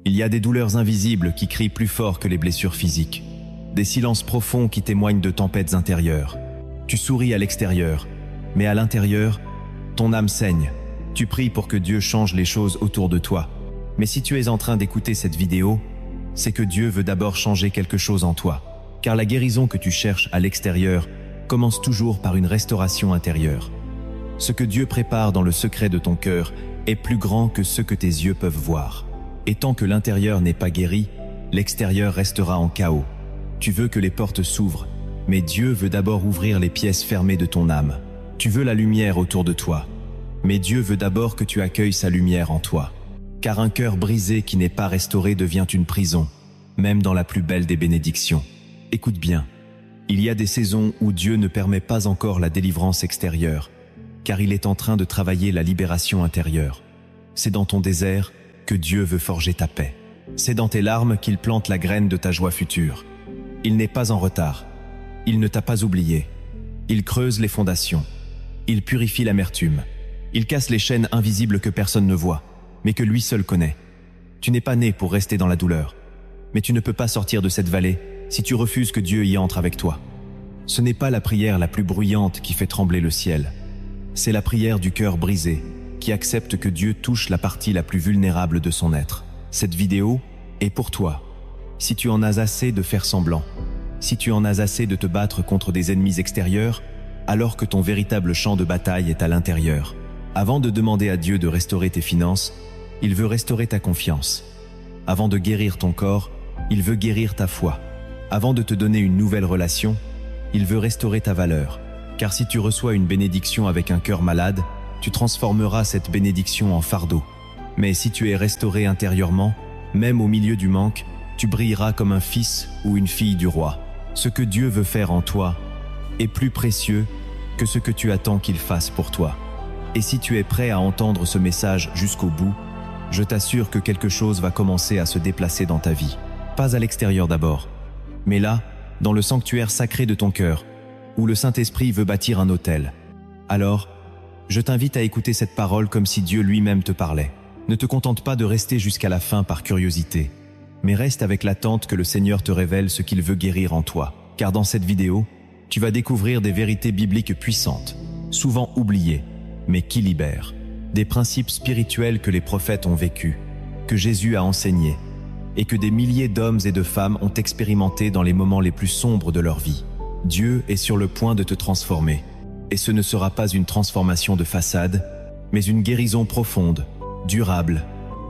Il y a des douleurs invisibles qui crient plus fort que les blessures physiques. Des silences profonds qui témoignent de tempêtes intérieures. Tu souris à l'extérieur, mais à l'intérieur, ton âme saigne. Tu pries pour que Dieu change les choses autour de toi. Mais si tu es en train d'écouter cette vidéo, c'est que Dieu veut d'abord changer quelque chose en toi. Car la guérison que tu cherches à l'extérieur commence toujours par une restauration intérieure. Ce que Dieu prépare dans le secret de ton cœur est plus grand que ce que tes yeux peuvent voir. Et tant que l'intérieur n'est pas guéri, l'extérieur restera en chaos. Tu veux que les portes s'ouvrent, mais Dieu veut d'abord ouvrir les pièces fermées de ton âme. Tu veux la lumière autour de toi, mais Dieu veut d'abord que tu accueilles sa lumière en toi. Car un cœur brisé qui n'est pas restauré devient une prison, même dans la plus belle des bénédictions. Écoute bien, il y a des saisons où Dieu ne permet pas encore la délivrance extérieure, car il est en train de travailler la libération intérieure. C'est dans ton désert que Dieu veut forger ta paix. C'est dans tes larmes qu'il plante la graine de ta joie future. Il n'est pas en retard. Il ne t'a pas oublié. Il creuse les fondations. Il purifie l'amertume. Il casse les chaînes invisibles que personne ne voit, mais que lui seul connaît. Tu n'es pas né pour rester dans la douleur, mais tu ne peux pas sortir de cette vallée si tu refuses que Dieu y entre avec toi. Ce n'est pas la prière la plus bruyante qui fait trembler le ciel. C'est la prière du cœur brisé, qui accepte que Dieu touche la partie la plus vulnérable de son être. Cette vidéo est pour toi. Si tu en as assez de faire semblant, si tu en as assez de te battre contre des ennemis extérieurs, alors que ton véritable champ de bataille est à l'intérieur. Avant de demander à Dieu de restaurer tes finances, il veut restaurer ta confiance. Avant de guérir ton corps, il veut guérir ta foi. Avant de te donner une nouvelle relation, il veut restaurer ta valeur. Car si tu reçois une bénédiction avec un cœur malade, tu transformeras cette bénédiction en fardeau. Mais si tu es restauré intérieurement, même au milieu du manque, tu brilleras comme un fils ou une fille du roi. Ce que Dieu veut faire en toi est plus précieux que ce que tu attends qu'il fasse pour toi. Et si tu es prêt à entendre ce message jusqu'au bout, je t'assure que quelque chose va commencer à se déplacer dans ta vie. Pas à l'extérieur d'abord, mais là, dans le sanctuaire sacré de ton cœur, où le Saint-Esprit veut bâtir un autel. Alors, je t'invite à écouter cette parole comme si Dieu lui-même te parlait. Ne te contente pas de rester jusqu'à la fin par curiosité, mais reste avec l'attente que le Seigneur te révèle ce qu'il veut guérir en toi. Car dans cette vidéo, tu vas découvrir des vérités bibliques puissantes, souvent oubliées, mais qui libèrent. Des principes spirituels que les prophètes ont vécus, que Jésus a enseignés, et que des milliers d'hommes et de femmes ont expérimenté dans les moments les plus sombres de leur vie. Dieu est sur le point de te transformer. Et ce ne sera pas une transformation de façade, mais une guérison profonde, durable,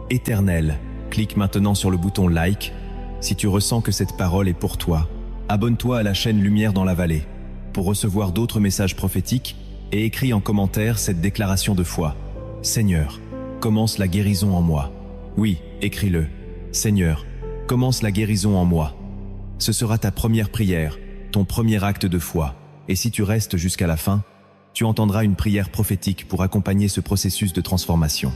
éternelle. Clique maintenant sur le bouton like si tu ressens que cette parole est pour toi. Abonne-toi à la chaîne Lumière dans la Vallée pour recevoir d'autres messages prophétiques et écris en commentaire cette déclaration de foi. Seigneur, commence la guérison en moi. Oui, écris-le. Seigneur, commence la guérison en moi. Ce sera ta première prière, ton premier acte de foi. Et si tu restes jusqu'à la fin, tu entendras une prière prophétique pour accompagner ce processus de transformation.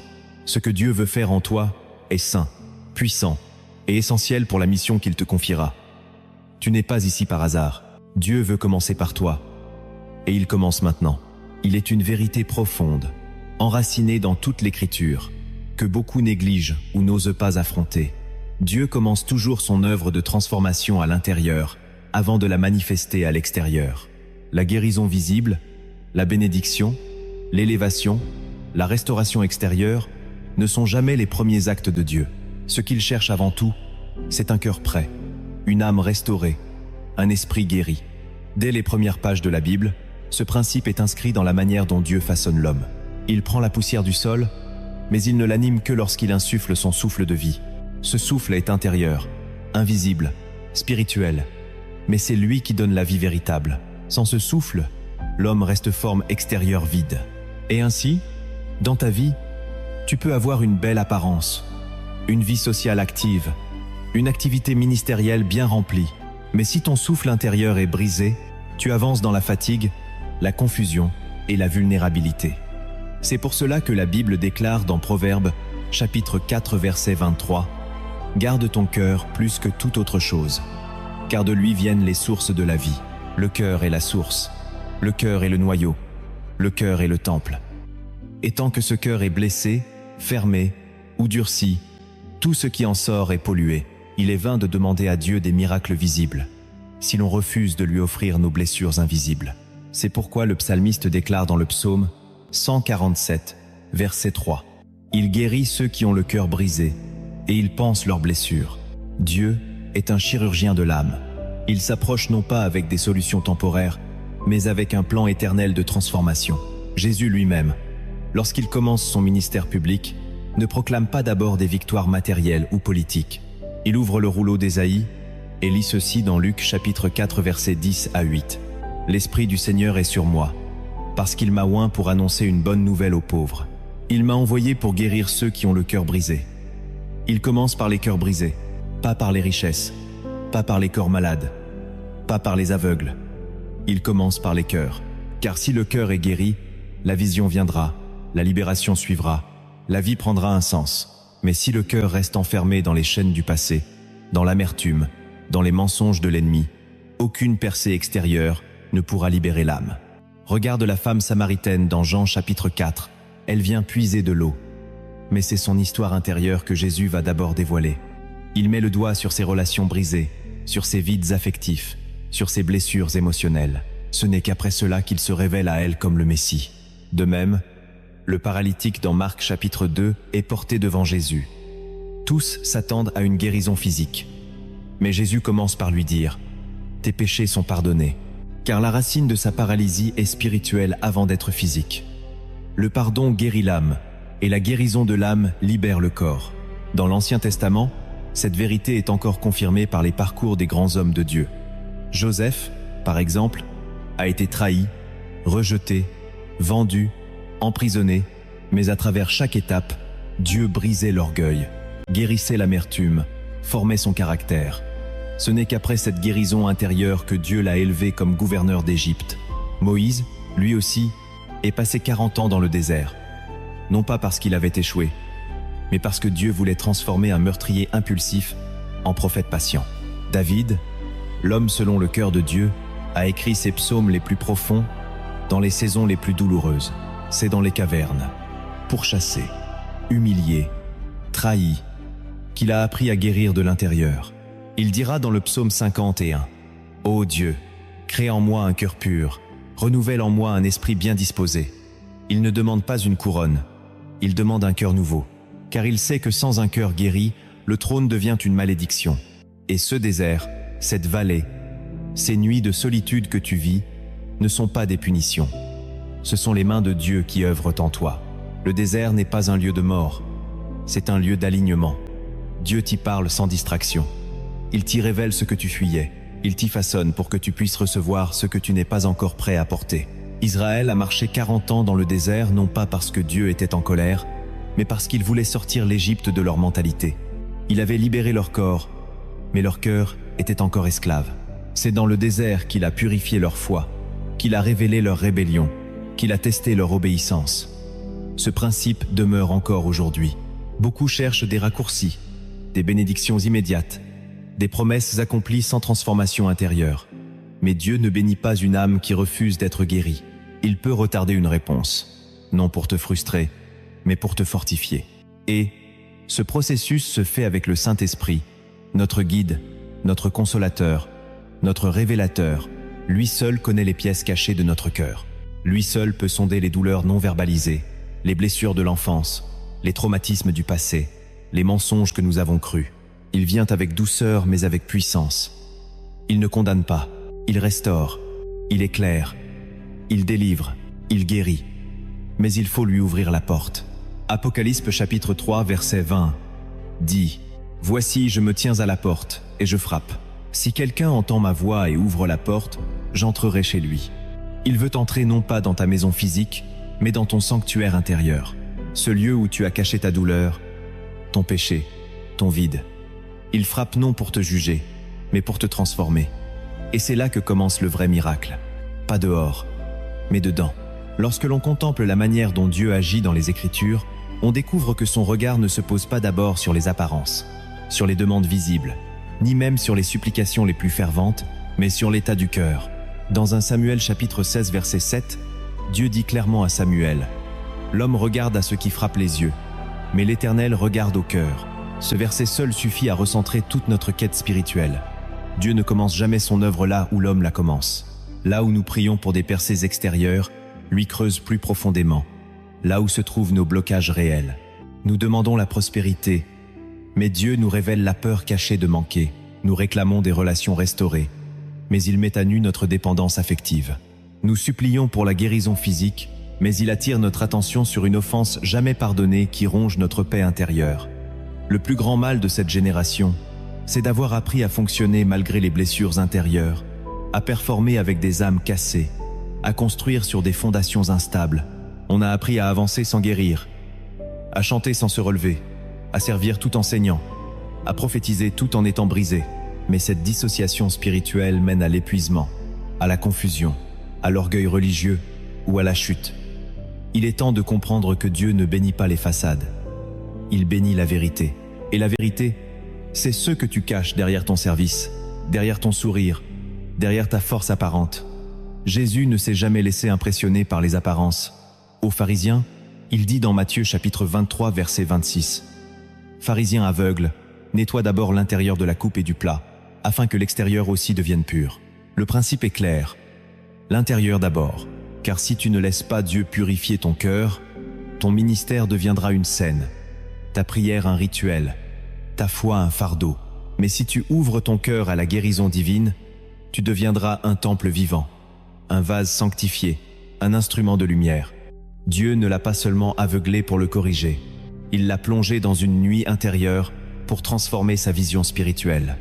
Ce que Dieu veut faire en toi est saint, puissant et essentiel pour la mission qu'il te confiera. Tu n'es pas ici par hasard. Dieu veut commencer par toi. Et il commence maintenant. Il est une vérité profonde, enracinée dans toute l'Écriture, que beaucoup négligent ou n'osent pas affronter. Dieu commence toujours son œuvre de transformation à l'intérieur, avant de la manifester à l'extérieur. La guérison visible, la bénédiction, l'élévation, la restauration extérieure ne sont jamais les premiers actes de Dieu. Ce qu'il cherche avant tout, c'est un cœur prêt, une âme restaurée, un esprit guéri. Dès les premières pages de la Bible, ce principe est inscrit dans la manière dont Dieu façonne l'homme. Il prend la poussière du sol, mais il ne l'anime que lorsqu'il insuffle son souffle de vie. Ce souffle est intérieur, invisible, spirituel, mais c'est lui qui donne la vie véritable. Sans ce souffle, l'homme reste forme extérieure vide. Et ainsi, dans ta vie, tu peux avoir une belle apparence, une vie sociale active, une activité ministérielle bien remplie. Mais si ton souffle intérieur est brisé, tu avances dans la fatigue, la confusion et la vulnérabilité. C'est pour cela que la Bible déclare dans Proverbes, chapitre 4, verset 23, « Garde ton cœur plus que toute autre chose, car de lui viennent les sources de la vie. Le cœur est la source, le cœur est le noyau, le cœur est le temple. Et tant que ce cœur est blessé, fermé ou durci, Tout ce qui en sort est pollué. Il est vain de demander à Dieu des miracles visibles, si l'on refuse de lui offrir nos blessures invisibles. C'est pourquoi le psalmiste déclare dans le psaume 147, verset 3. Il guérit ceux qui ont le cœur brisé, et il panse leurs blessures. Dieu est un chirurgien de l'âme. Il s'approche non pas avec des solutions temporaires, mais avec un plan éternel de transformation. Jésus lui-même, lorsqu'il commence son ministère public, ne proclame pas d'abord des victoires matérielles ou politiques. Il ouvre le rouleau d'Ésaïe et lit ceci dans Luc chapitre 4 versets 10 à 8. « L'Esprit du Seigneur est sur moi, parce qu'il m'a oint pour annoncer une bonne nouvelle aux pauvres. Il m'a envoyé pour guérir ceux qui ont le cœur brisé. » Il commence par les cœurs brisés, pas par les richesses, pas par les corps malades, pas par les aveugles. Il commence par les cœurs. Car si le cœur est guéri, la vision viendra, la libération suivra, la vie prendra un sens. Mais si le cœur reste enfermé dans les chaînes du passé, dans l'amertume, dans les mensonges de l'ennemi, aucune percée extérieure ne pourra libérer l'âme. Regarde la femme samaritaine dans Jean chapitre 4. Elle vient puiser de l'eau. Mais c'est son histoire intérieure que Jésus va d'abord dévoiler. Il met le doigt sur ses relations brisées, sur ses vides affectifs, sur ses blessures émotionnelles. Ce n'est qu'après cela qu'il se révèle à elle comme le Messie. De même, le paralytique dans Marc chapitre 2 est porté devant Jésus. Tous s'attendent à une guérison physique. Mais Jésus commence par lui dire « Tes péchés sont pardonnés », car la racine de sa paralysie est spirituelle avant d'être physique. Le pardon guérit l'âme, et la guérison de l'âme libère le corps. Dans l'Ancien Testament, cette vérité est encore confirmée par les parcours des grands hommes de Dieu. Joseph, par exemple, a été trahi, rejeté, vendu, emprisonné, mais à travers chaque étape, Dieu brisait l'orgueil, guérissait l'amertume, formait son caractère. Ce n'est qu'après cette guérison intérieure que Dieu l'a élevé comme gouverneur d'Égypte. Moïse, lui aussi, est passé 40 ans dans le désert, non pas parce qu'il avait échoué, mais parce que Dieu voulait transformer un meurtrier impulsif en prophète patient. David, l'homme selon le cœur de Dieu, a écrit ses psaumes les plus profonds dans les saisons les plus douloureuses. C'est dans les cavernes, pourchassé, humilié, trahi, qu'il a appris à guérir de l'intérieur. Il dira dans le psaume 51, « Ô Dieu, crée en moi un cœur pur, renouvelle en moi un esprit bien disposé. » Il ne demande pas une couronne, il demande un cœur nouveau, car il sait que sans un cœur guéri, le trône devient une malédiction. Et ce désert, cette vallée, ces nuits de solitude que tu vis, ne sont pas des punitions. Ce sont les mains de Dieu qui œuvrent en toi. Le désert n'est pas un lieu de mort, c'est un lieu d'alignement. Dieu t'y parle sans distraction. Il t'y révèle ce que tu fuyais. Il t'y façonne pour que tu puisses recevoir ce que tu n'es pas encore prêt à porter. Israël a marché 40 ans dans le désert, non pas parce que Dieu était en colère, mais parce qu'il voulait sortir l'Égypte de leur mentalité. Il avait libéré leur corps, mais leur cœur était encore esclave. C'est dans le désert qu'il a purifié leur foi, qu'il a révélé leur rébellion, qu'il a testé leur obéissance. Ce principe demeure encore aujourd'hui. Beaucoup cherchent des raccourcis, des bénédictions immédiates, des promesses accomplies sans transformation intérieure. Mais Dieu ne bénit pas une âme qui refuse d'être guérie. Il peut retarder une réponse, non pour te frustrer, mais pour te fortifier. Et ce processus se fait avec le Saint-Esprit, notre guide, notre consolateur, notre révélateur. Lui seul connaît les pièces cachées de notre cœur. Lui seul peut sonder les douleurs non verbalisées, les blessures de l'enfance, les traumatismes du passé, les mensonges que nous avons crus. Il vient avec douceur mais avec puissance. Il ne condamne pas, il restaure, il éclaire, il délivre, il guérit. Mais il faut lui ouvrir la porte. Apocalypse chapitre 3 verset 20 dit « Voici, je me tiens à la porte et je frappe. Si quelqu'un entend ma voix et ouvre la porte, j'entrerai chez lui. » Il veut entrer non pas dans ta maison physique, mais dans ton sanctuaire intérieur. Ce lieu où tu as caché ta douleur, ton péché, ton vide. Il frappe non pour te juger, mais pour te transformer. Et c'est là que commence le vrai miracle. Pas dehors, mais dedans. Lorsque l'on contemple la manière dont Dieu agit dans les Écritures, on découvre que son regard ne se pose pas d'abord sur les apparences, sur les demandes visibles, ni même sur les supplications les plus ferventes, mais sur l'état du cœur. Dans 1 Samuel chapitre 16 verset 7, Dieu dit clairement à Samuel « L'homme regarde à ce qui frappe les yeux, mais l'Éternel regarde au cœur. Ce verset seul suffit à recentrer toute notre quête spirituelle. Dieu ne commence jamais son œuvre là où l'homme la commence. Là où nous prions pour des percées extérieures, lui creuse plus profondément. Là où se trouvent nos blocages réels. Nous demandons la prospérité, mais Dieu nous révèle la peur cachée de manquer. Nous réclamons des relations restaurées, mais il met à nu notre dépendance affective. Nous supplions pour la guérison physique, mais il attire notre attention sur une offense jamais pardonnée qui ronge notre paix intérieure. Le plus grand mal de cette génération, c'est d'avoir appris à fonctionner malgré les blessures intérieures, à performer avec des âmes cassées, à construire sur des fondations instables. On a appris à avancer sans guérir, à chanter sans se relever, à servir tout en saignant, à prophétiser tout en étant brisé. Mais cette dissociation spirituelle mène à l'épuisement, à la confusion, à l'orgueil religieux ou à la chute. Il est temps de comprendre que Dieu ne bénit pas les façades. Il bénit la vérité. Et la vérité, c'est ce que tu caches derrière ton service, derrière ton sourire, derrière ta force apparente. Jésus ne s'est jamais laissé impressionner par les apparences. Aux pharisiens, il dit dans Matthieu chapitre 23 verset 26 : « Pharisiens aveugles, nettoie d'abord l'intérieur de la coupe et du plat, afin que l'extérieur aussi devienne pur. » Le principe est clair. L'intérieur d'abord, car si tu ne laisses pas Dieu purifier ton cœur, ton ministère deviendra une scène, ta prière un rituel, ta foi un fardeau. Mais si tu ouvres ton cœur à la guérison divine, tu deviendras un temple vivant, un vase sanctifié, un instrument de lumière. Dieu ne l'a pas seulement aveuglé pour le corriger, il l'a plongé dans une nuit intérieure pour transformer sa vision spirituelle.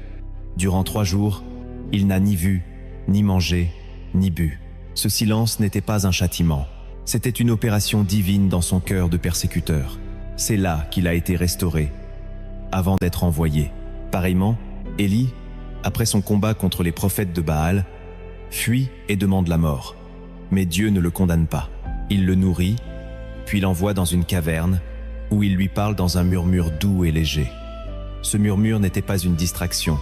Durant 3 jours, il n'a ni vu, ni mangé, ni bu. Ce silence n'était pas un châtiment, c'était une opération divine dans son cœur de persécuteur. C'est là qu'il a été restauré, avant d'être envoyé. Pareillement, Élie, après son combat contre les prophètes de Baal, fuit et demande la mort. Mais Dieu ne le condamne pas. Il le nourrit, puis l'envoie dans une caverne, où il lui parle dans un murmure doux et léger. Ce murmure n'était pas une distraction,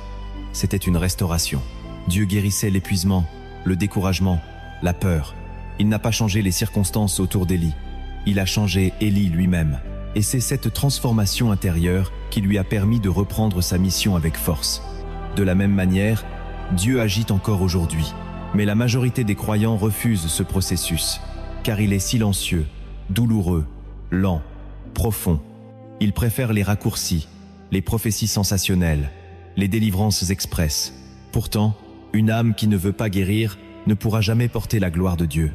c'était une restauration. Dieu guérissait l'épuisement, le découragement, la peur. Il n'a pas changé les circonstances autour d'Élie. Il a changé Élie lui-même. Et c'est cette transformation intérieure qui lui a permis de reprendre sa mission avec force. De la même manière, Dieu agit encore aujourd'hui. Mais la majorité des croyants refusent ce processus, car il est silencieux, douloureux, lent, profond. Ils préfèrent les raccourcis, les prophéties sensationnelles, les délivrances expresses. Pourtant, une âme qui ne veut pas guérir ne pourra jamais porter la gloire de Dieu.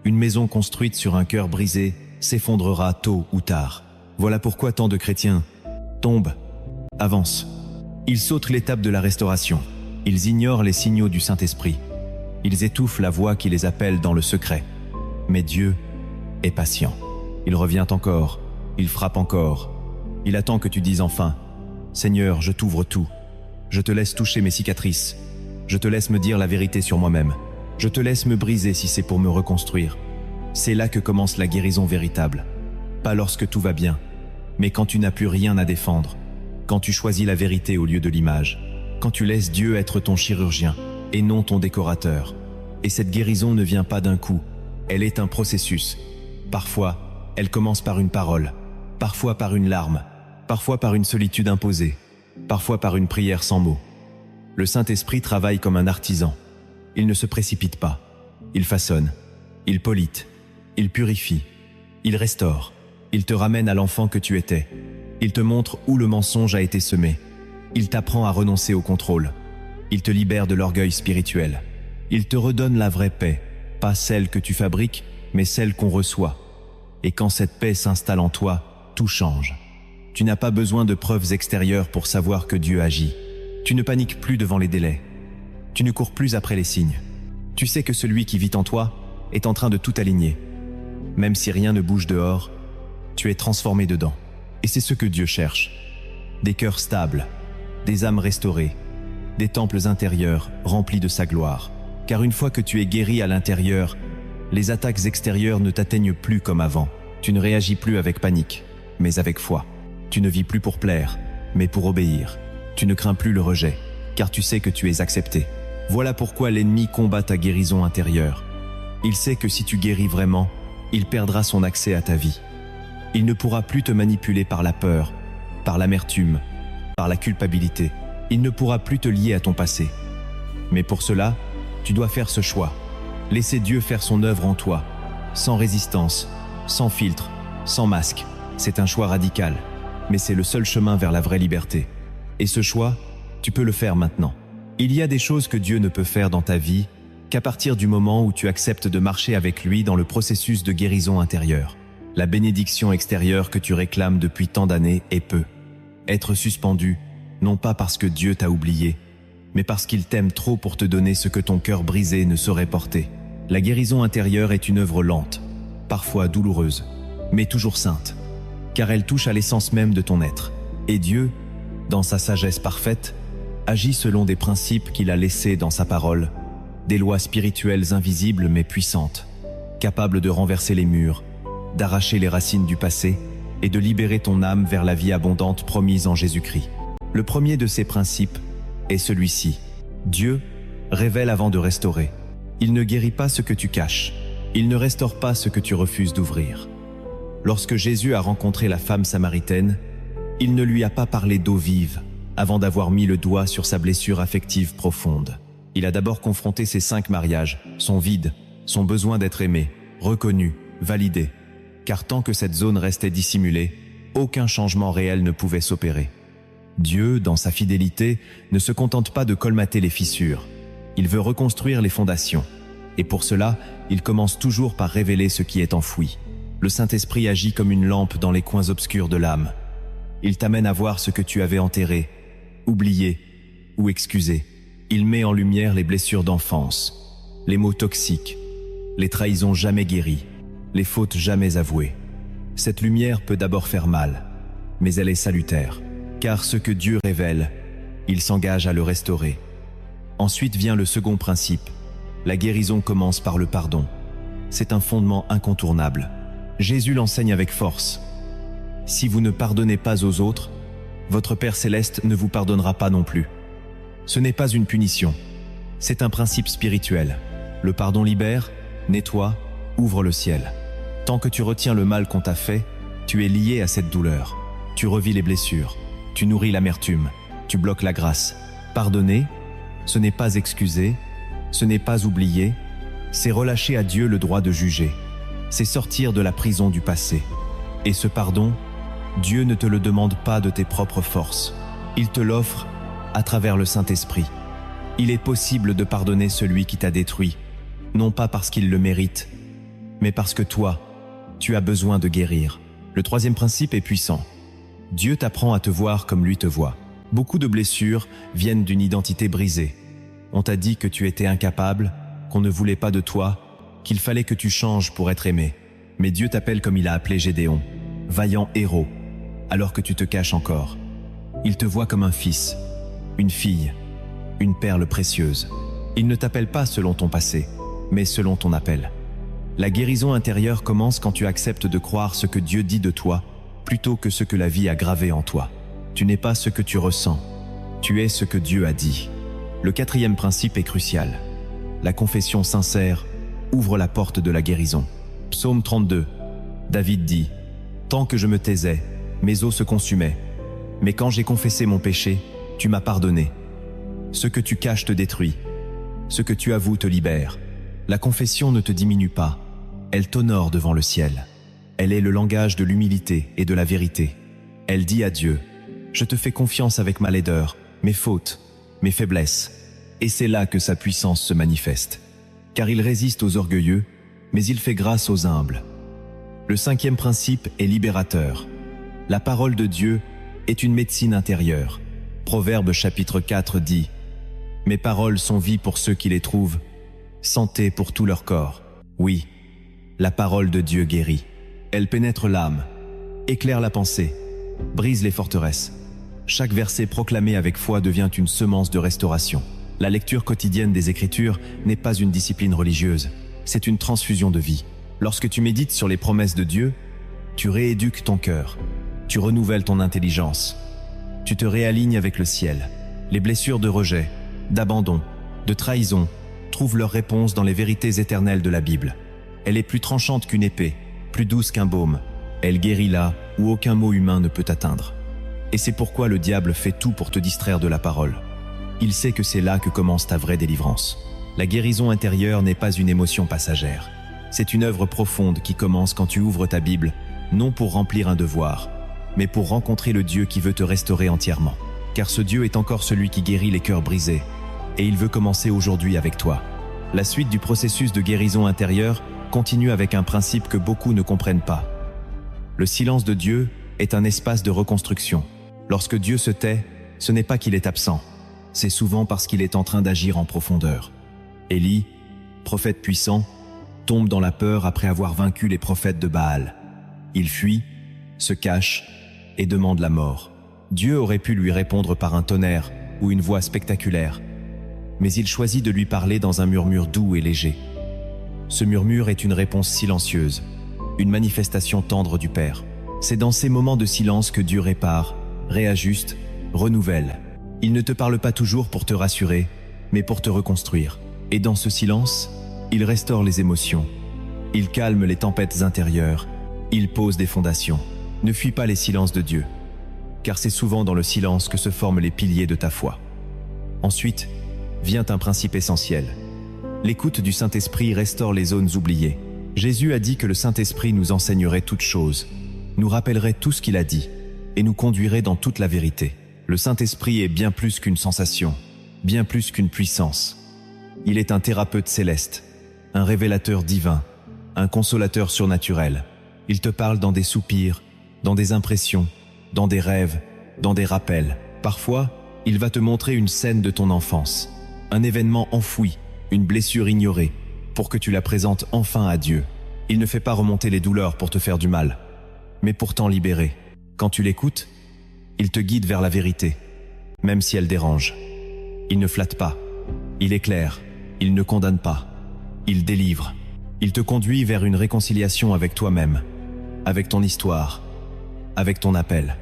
Une maison construite sur un cœur brisé s'effondrera tôt ou tard. Voilà pourquoi tant de chrétiens tombent, avancent. Ils sautent l'étape de la restauration. Ils ignorent les signaux du Saint-Esprit. Ils étouffent la voix qui les appelle dans le secret. Mais Dieu est patient. Il revient encore, il frappe encore. Il attend que tu dises enfin : « Seigneur, je t'ouvre tout. Je te laisse toucher mes cicatrices. Je te laisse me dire la vérité sur moi-même. Je te laisse me briser si c'est pour me reconstruire. » C'est là que commence la guérison véritable. Pas lorsque tout va bien, mais quand tu n'as plus rien à défendre, quand tu choisis la vérité au lieu de l'image, quand tu laisses Dieu être ton chirurgien et non ton décorateur. Et cette guérison ne vient pas d'un coup, elle est un processus. Parfois, elle commence par une parole, parfois par une larme, parfois par une solitude imposée, parfois par une prière sans mots. Le Saint-Esprit travaille comme un artisan. Il ne se précipite pas, il façonne, il polite, il purifie, il restaure, il te ramène à l'enfant que tu étais. Il te montre où le mensonge a été semé. Il t'apprend à renoncer au contrôle. Il te libère de l'orgueil spirituel. Il te redonne la vraie paix, pas celle que tu fabriques, mais celle qu'on reçoit. Et quand cette paix s'installe en toi, tout change. Tu n'as pas besoin de preuves extérieures pour savoir que Dieu agit. Tu ne paniques plus devant les délais. Tu ne cours plus après les signes. Tu sais que celui qui vit en toi est en train de tout aligner. Même si rien ne bouge dehors, tu es transformé dedans. Et c'est ce que Dieu cherche. Des cœurs stables, des âmes restaurées, des temples intérieurs remplis de sa gloire. Car une fois que tu es guéri à l'intérieur, les attaques extérieures ne t'atteignent plus comme avant. Tu ne réagis plus avec panique, mais avec foi. Tu ne vis plus pour plaire, mais pour obéir. Tu ne crains plus le rejet, car tu sais que tu es accepté. Voilà pourquoi l'ennemi combat ta guérison intérieure. Il sait que si tu guéris vraiment, il perdra son accès à ta vie. Il ne pourra plus te manipuler par la peur, par l'amertume, par la culpabilité. Il ne pourra plus te lier à ton passé. Mais pour cela, tu dois faire ce choix. Laisser Dieu faire son œuvre en toi, sans résistance, sans filtre, sans masque. C'est un choix radical, mais c'est le seul chemin vers la vraie liberté. Et ce choix, tu peux le faire maintenant. Il y a des choses que Dieu ne peut faire dans ta vie qu'à partir du moment où tu acceptes de marcher avec lui dans le processus de guérison intérieure. La bénédiction extérieure que tu réclames depuis tant d'années est peu. Être suspendu, non pas parce que Dieu t'a oublié, mais parce qu'il t'aime trop pour te donner ce que ton cœur brisé ne saurait porter. La guérison intérieure est une œuvre lente, parfois douloureuse, mais toujours sainte, car elle touche à l'essence même de ton être. Et Dieu, dans sa sagesse parfaite, agit selon des principes qu'il a laissés dans sa parole, des lois spirituelles invisibles mais puissantes, capables de renverser les murs, d'arracher les racines du passé et de libérer ton âme vers la vie abondante promise en Jésus-Christ. Le premier de ces principes est celui-ci. Dieu révèle avant de restaurer. Il ne guérit pas ce que tu caches. Il ne restaure pas ce que tu refuses d'ouvrir. Lorsque Jésus a rencontré la femme samaritaine, il ne lui a pas parlé d'eau vive avant d'avoir mis le doigt sur sa blessure affective profonde. Il a d'abord confronté ses 5 mariages, son vide, son besoin d'être aimé, reconnu, validé. Car tant que cette zone restait dissimulée, aucun changement réel ne pouvait s'opérer. Dieu, dans sa fidélité, ne se contente pas de colmater les fissures. Il veut reconstruire les fondations. Et pour cela, il commence toujours par révéler ce qui est enfoui. Le Saint-Esprit agit comme une lampe dans les coins obscurs de l'âme. Il t'amène à voir ce que tu avais enterré, oublié ou excusé. Il met en lumière les blessures d'enfance, les mots toxiques, les trahisons jamais guéries, les fautes jamais avouées. Cette lumière peut d'abord faire mal, mais elle est salutaire. Car ce que Dieu révèle, il s'engage à le restaurer. Ensuite vient le second principe. La guérison commence par le pardon. C'est un fondement incontournable. Jésus l'enseigne avec force. Si vous ne pardonnez pas aux autres, votre Père Céleste ne vous pardonnera pas non plus. Ce n'est pas une punition. C'est un principe spirituel. Le pardon libère, nettoie, ouvre le ciel. Tant que tu retiens le mal qu'on t'a fait, tu es lié à cette douleur. Tu revis les blessures. Tu nourris l'amertume, tu bloques la grâce. Pardonner, ce n'est pas excuser, ce n'est pas oublier, c'est relâcher à Dieu le droit de juger. C'est sortir de la prison du passé. Et ce pardon, Dieu ne te le demande pas de tes propres forces. Il te l'offre à travers le Saint-Esprit. Il est possible de pardonner celui qui t'a détruit, non pas parce qu'il le mérite, mais parce que toi, tu as besoin de guérir. Le troisième principe est puissant. Dieu t'apprend à te voir comme lui te voit. Beaucoup de blessures viennent d'une identité brisée. On t'a dit que tu étais incapable, qu'on ne voulait pas de toi, qu'il fallait que tu changes pour être aimé. Mais Dieu t'appelle comme il a appelé Gédéon, vaillant héros, alors que tu te caches encore. Il te voit comme un fils, une fille, une perle précieuse. Il ne t'appelle pas selon ton passé, mais selon ton appel. La guérison intérieure commence quand tu acceptes de croire ce que Dieu dit de toi, plutôt que ce que la vie a gravé en toi. Tu n'es pas ce que tu ressens, tu es ce que Dieu a dit. Le quatrième principe est crucial. La confession sincère ouvre la porte de la guérison. Psaume 32, David dit « Tant que je me taisais, mes os se consumaient. Mais quand j'ai confessé mon péché, tu m'as pardonné. Ce que tu caches te détruit. Ce que tu avoues te libère. La confession ne te diminue pas, elle t'honore devant le ciel. Elle est le langage de l'humilité et de la vérité. Elle dit à Dieu « Je te fais confiance avec ma laideur, mes fautes, mes faiblesses. » Et c'est là que sa puissance se manifeste. Car il résiste aux orgueilleux, mais il fait grâce aux humbles. Le cinquième principe est libérateur. La parole de Dieu est une médecine intérieure. Proverbe chapitre 4 dit « Mes paroles sont vie pour ceux qui les trouvent, santé pour tout leur corps. » Oui, la parole de Dieu guérit. Elle pénètre l'âme, éclaire la pensée, brise les forteresses. Chaque verset proclamé avec foi devient une semence de restauration. La lecture quotidienne des Écritures n'est pas une discipline religieuse, c'est une transfusion de vie. Lorsque tu médites sur les promesses de Dieu, tu rééduques ton cœur, tu renouvelles ton intelligence, tu te réalignes avec le ciel. Les blessures de rejet, d'abandon, de trahison trouvent leur réponse dans les vérités éternelles de la Bible. Elle est plus tranchante qu'une épée, plus douce qu'un baume. Elle guérit là où aucun mot humain ne peut atteindre. Et c'est pourquoi le diable fait tout pour te distraire de la parole. Il sait que c'est là que commence ta vraie délivrance. La guérison intérieure n'est pas une émotion passagère. C'est une œuvre profonde qui commence quand tu ouvres ta Bible, non pour remplir un devoir, mais pour rencontrer le Dieu qui veut te restaurer entièrement. Car ce Dieu est encore celui qui guérit les cœurs brisés, et il veut commencer aujourd'hui avec toi. La suite du processus de guérison intérieure continue avec un principe que beaucoup ne comprennent pas. Le silence de Dieu est un espace de reconstruction. Lorsque Dieu se tait, ce n'est pas qu'il est absent, c'est souvent parce qu'il est en train d'agir en profondeur. Élie, prophète puissant, tombe dans la peur après avoir vaincu les prophètes de Baal. Il fuit, se cache et demande la mort. Dieu aurait pu lui répondre par un tonnerre ou une voix spectaculaire, mais il choisit de lui parler dans un murmure doux et léger. Ce murmure est une réponse silencieuse, une manifestation tendre du Père. C'est dans ces moments de silence que Dieu répare, réajuste, renouvelle. Il ne te parle pas toujours pour te rassurer, mais pour te reconstruire. Et dans ce silence, il restaure les émotions. Il calme les tempêtes intérieures. Il pose des fondations. Ne fuis pas les silences de Dieu, car c'est souvent dans le silence que se forment les piliers de ta foi. Ensuite, vient un principe essentiel. L'écoute du Saint-Esprit restaure les zones oubliées. Jésus a dit que le Saint-Esprit nous enseignerait toutes choses, nous rappellerait tout ce qu'il a dit, et nous conduirait dans toute la vérité. Le Saint-Esprit est bien plus qu'une sensation, bien plus qu'une puissance. Il est un thérapeute céleste, un révélateur divin, un consolateur surnaturel. Il te parle dans des soupirs, dans des impressions, dans des rêves, dans des rappels. Parfois, il va te montrer une scène de ton enfance, un événement enfoui, une blessure ignorée, pour que tu la présentes enfin à Dieu. Il ne fait pas remonter les douleurs pour te faire du mal, mais pour t'en libérer. Quand tu l'écoutes, il te guide vers la vérité, même si elle dérange. Il ne flatte pas, il éclaire, il ne condamne pas, il délivre. Il te conduit vers une réconciliation avec toi-même, avec ton histoire, avec ton appel.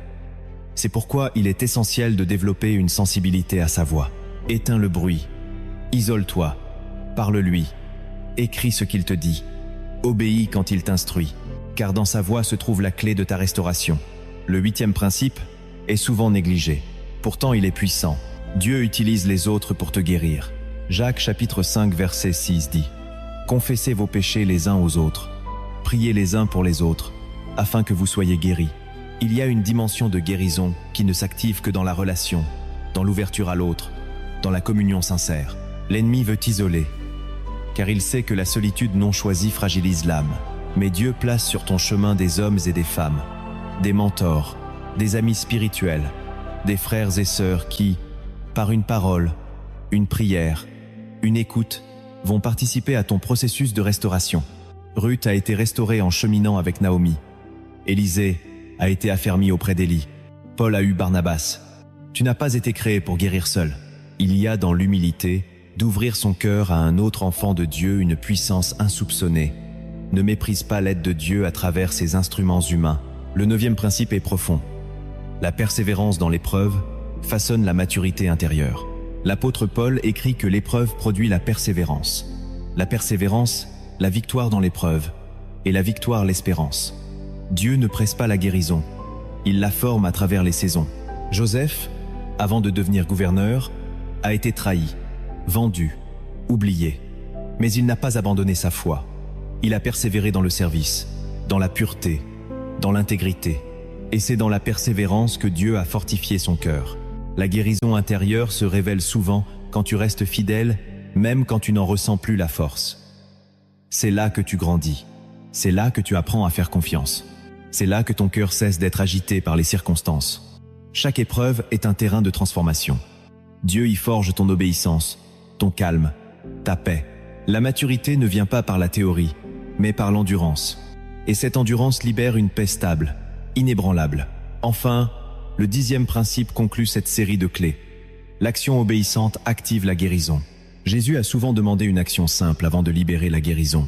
C'est pourquoi il est essentiel de développer une sensibilité à sa voix. Éteins le bruit, isole-toi, parle-lui, écris ce qu'il te dit, obéis quand il t'instruit, car dans sa voix se trouve la clé de ta restauration. Le 8e principe est souvent négligé. Pourtant, il est puissant. Dieu utilise les autres pour te guérir. Jacques chapitre 5 verset 6 dit « Confessez vos péchés les uns aux autres, priez les uns pour les autres, afin que vous soyez guéris. » Il y a une dimension de guérison qui ne s'active que dans la relation, dans l'ouverture à l'autre, dans la communion sincère. L'ennemi veut t'isoler, car il sait que la solitude non choisie fragilise l'âme. Mais Dieu place sur ton chemin des hommes et des femmes, des mentors, des amis spirituels, des frères et sœurs qui, par une parole, une prière, une écoute, vont participer à ton processus de restauration. Ruth a été restaurée en cheminant avec Naomi. Élisée a été affermi auprès d'Élie. Paul a eu Barnabas. Tu n'as pas été créé pour guérir seul. Il y a dans l'humilité d'ouvrir son cœur à un autre enfant de Dieu une puissance insoupçonnée. Ne méprise pas l'aide de Dieu à travers ses instruments humains. Le 9e principe est profond. La persévérance dans l'épreuve façonne la maturité intérieure. L'apôtre Paul écrit que l'épreuve produit la persévérance. La persévérance, la victoire dans l'épreuve, et la victoire l'espérance. Dieu ne presse pas la guérison, il la forme à travers les saisons. Joseph, avant de devenir gouverneur, a été trahi, vendu, oublié. Mais il n'a pas abandonné sa foi. Il a persévéré dans le service, dans la pureté, dans l'intégrité. Et c'est dans la persévérance que Dieu a fortifié son cœur. La guérison intérieure se révèle souvent quand tu restes fidèle, même quand tu n'en ressens plus la force. C'est là que tu grandis. C'est là que tu apprends à faire confiance. C'est là que ton cœur cesse d'être agité par les circonstances. Chaque épreuve est un terrain de transformation. Dieu y forge ton obéissance, ton calme, ta paix. La maturité ne vient pas par la théorie, mais par l'endurance. Et cette endurance libère une paix stable, inébranlable. Enfin, le 10e principe conclut cette série de clés. L'action obéissante active la guérison. Jésus a souvent demandé une action simple avant de libérer la guérison.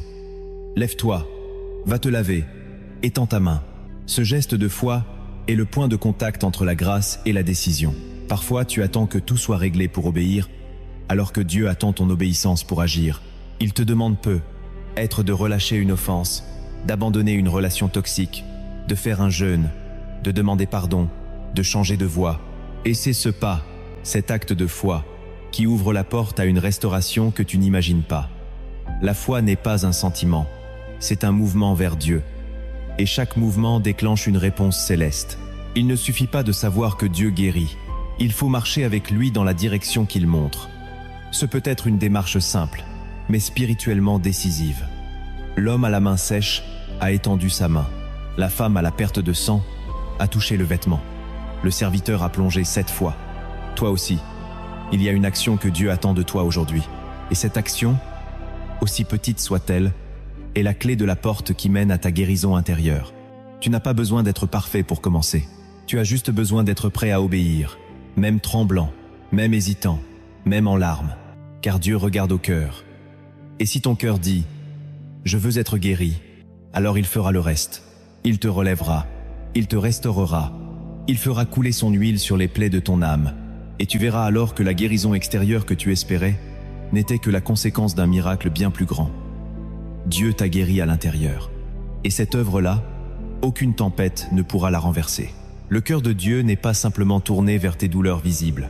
Lève-toi, va te laver, étends ta main. Ce geste de foi est le point de contact entre la grâce et la décision. Parfois, tu attends que tout soit réglé pour obéir, alors que Dieu attend ton obéissance pour agir. Il te demande peu, être de relâcher une offense, d'abandonner une relation toxique, de faire un jeûne, de demander pardon, de changer de voie. Et c'est ce pas, cet acte de foi, qui ouvre la porte à une restauration que tu n'imagines pas. La foi n'est pas un sentiment, c'est un mouvement vers Dieu. Et chaque mouvement déclenche une réponse céleste. Il ne suffit pas de savoir que Dieu guérit, il faut marcher avec lui dans la direction qu'il montre. Ce peut être une démarche simple, mais spirituellement décisive. L'homme à la main sèche a étendu sa main. La femme à la perte de sang a touché le vêtement. Le serviteur a plongé 7 fois. Toi aussi, il y a une action que Dieu attend de toi aujourd'hui. Et cette action, aussi petite soit-elle, est la clé de la porte qui mène à ta guérison intérieure. Tu n'as pas besoin d'être parfait pour commencer. Tu as juste besoin d'être prêt à obéir, même tremblant, même hésitant, même en larmes, car Dieu regarde au cœur. Et si ton cœur dit « Je veux être guéri », alors il fera le reste. Il te relèvera, il te restaurera, il fera couler son huile sur les plaies de ton âme, et tu verras alors que la guérison extérieure que tu espérais n'était que la conséquence d'un miracle bien plus grand. Dieu t'a guéri à l'intérieur. Et cette œuvre-là, aucune tempête ne pourra la renverser. Le cœur de Dieu n'est pas simplement tourné vers tes douleurs visibles,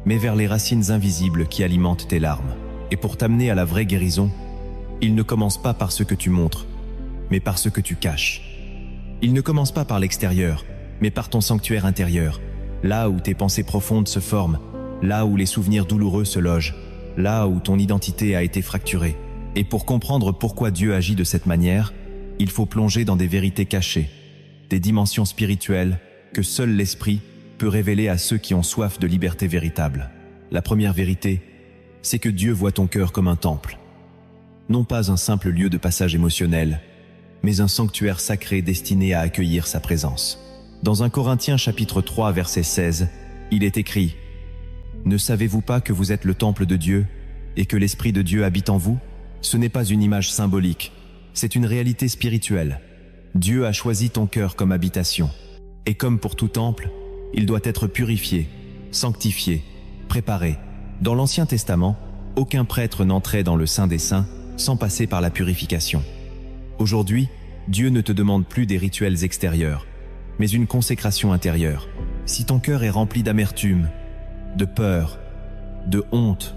mais vers les racines invisibles qui alimentent tes larmes. Et pour t'amener à la vraie guérison, il ne commence pas par ce que tu montres, mais par ce que tu caches. Il ne commence pas par l'extérieur, mais par ton sanctuaire intérieur, là où tes pensées profondes se forment, là où les souvenirs douloureux se logent, là où ton identité a été fracturée. Et pour comprendre pourquoi Dieu agit de cette manière, il faut plonger dans des vérités cachées, des dimensions spirituelles que seul l'Esprit peut révéler à ceux qui ont soif de liberté véritable. La première vérité, c'est que Dieu voit ton cœur comme un temple. Non pas un simple lieu de passage émotionnel, mais un sanctuaire sacré destiné à accueillir sa présence. Dans 1 Corinthiens chapitre 3 verset 16, il est écrit « Ne savez-vous pas que vous êtes le temple de Dieu et que l'Esprit de Dieu habite en vous ?» Ce n'est pas une image symbolique, c'est une réalité spirituelle. Dieu a choisi ton cœur comme habitation. Et comme pour tout temple, il doit être purifié, sanctifié, préparé. Dans l'Ancien Testament, aucun prêtre n'entrait dans le Saint des Saints sans passer par la purification. Aujourd'hui, Dieu ne te demande plus des rituels extérieurs, mais une consécration intérieure. Si ton cœur est rempli d'amertume, de peur, de honte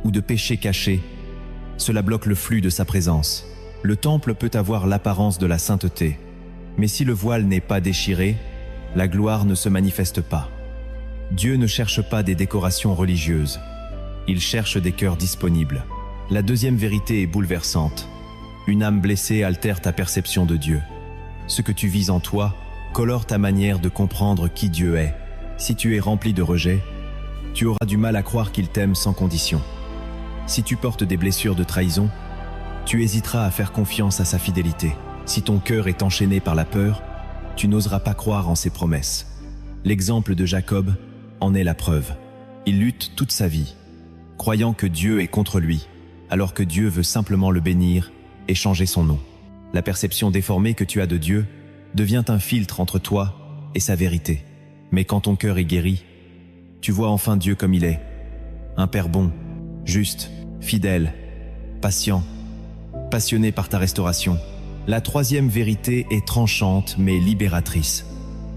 ou de péché caché, cela bloque le flux de sa présence. Le temple peut avoir l'apparence de la sainteté, mais si le voile n'est pas déchiré, la gloire ne se manifeste pas. Dieu ne cherche pas des décorations religieuses, il cherche des cœurs disponibles. La deuxième vérité est bouleversante. Une âme blessée altère ta perception de Dieu. Ce que tu vis en toi colore ta manière de comprendre qui Dieu est. Si tu es rempli de rejet, tu auras du mal à croire qu'il t'aime sans condition. Si tu portes des blessures de trahison, tu hésiteras à faire confiance à sa fidélité. Si ton cœur est enchaîné par la peur, tu n'oseras pas croire en ses promesses. L'exemple de Jacob en est la preuve. Il lutte toute sa vie, croyant que Dieu est contre lui, alors que Dieu veut simplement le bénir et changer son nom. La perception déformée que tu as de Dieu devient un filtre entre toi et sa vérité. Mais quand ton cœur est guéri, tu vois enfin Dieu comme il est. Un Père bon, juste, fidèle, patient, passionné par ta restauration. La troisième vérité est tranchante mais libératrice.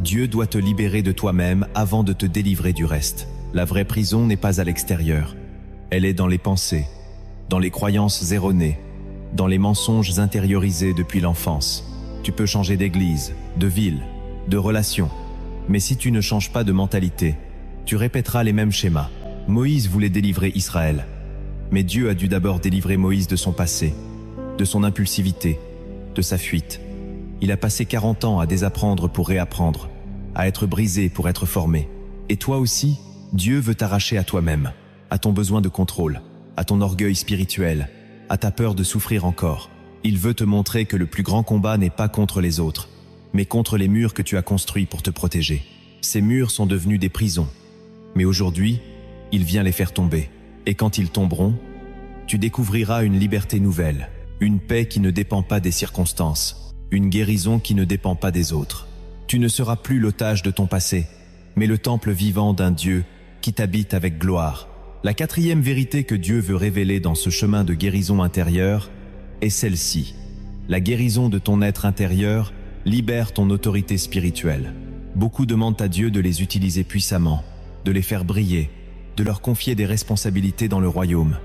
Dieu doit te libérer de toi-même avant de te délivrer du reste. La vraie prison n'est pas à l'extérieur. Elle est dans les pensées, dans les croyances erronées, dans les mensonges intériorisés depuis l'enfance. Tu peux changer d'église, de ville, de relation. Mais si tu ne changes pas de mentalité, tu répéteras les mêmes schémas. Moïse voulait délivrer Israël. Mais Dieu a dû d'abord délivrer Moïse de son passé, de son impulsivité, de sa fuite. Il a passé 40 ans à désapprendre pour réapprendre, à être brisé pour être formé. Et toi aussi, Dieu veut t'arracher à toi-même, à ton besoin de contrôle, à ton orgueil spirituel, à ta peur de souffrir encore. Il veut te montrer que le plus grand combat n'est pas contre les autres, mais contre les murs que tu as construits pour te protéger. Ces murs sont devenus des prisons. Mais aujourd'hui, il vient les faire tomber. Et quand ils tomberont, tu découvriras une liberté nouvelle, une paix qui ne dépend pas des circonstances, une guérison qui ne dépend pas des autres. Tu ne seras plus l'otage de ton passé, mais le temple vivant d'un Dieu qui t'habite avec gloire. La quatrième vérité que Dieu veut révéler dans ce chemin de guérison intérieure est celle-ci. La guérison de ton être intérieur libère ton autorité spirituelle. Beaucoup demandent à Dieu de les utiliser puissamment, de les faire briller, de leur confier des responsabilités dans le royaume,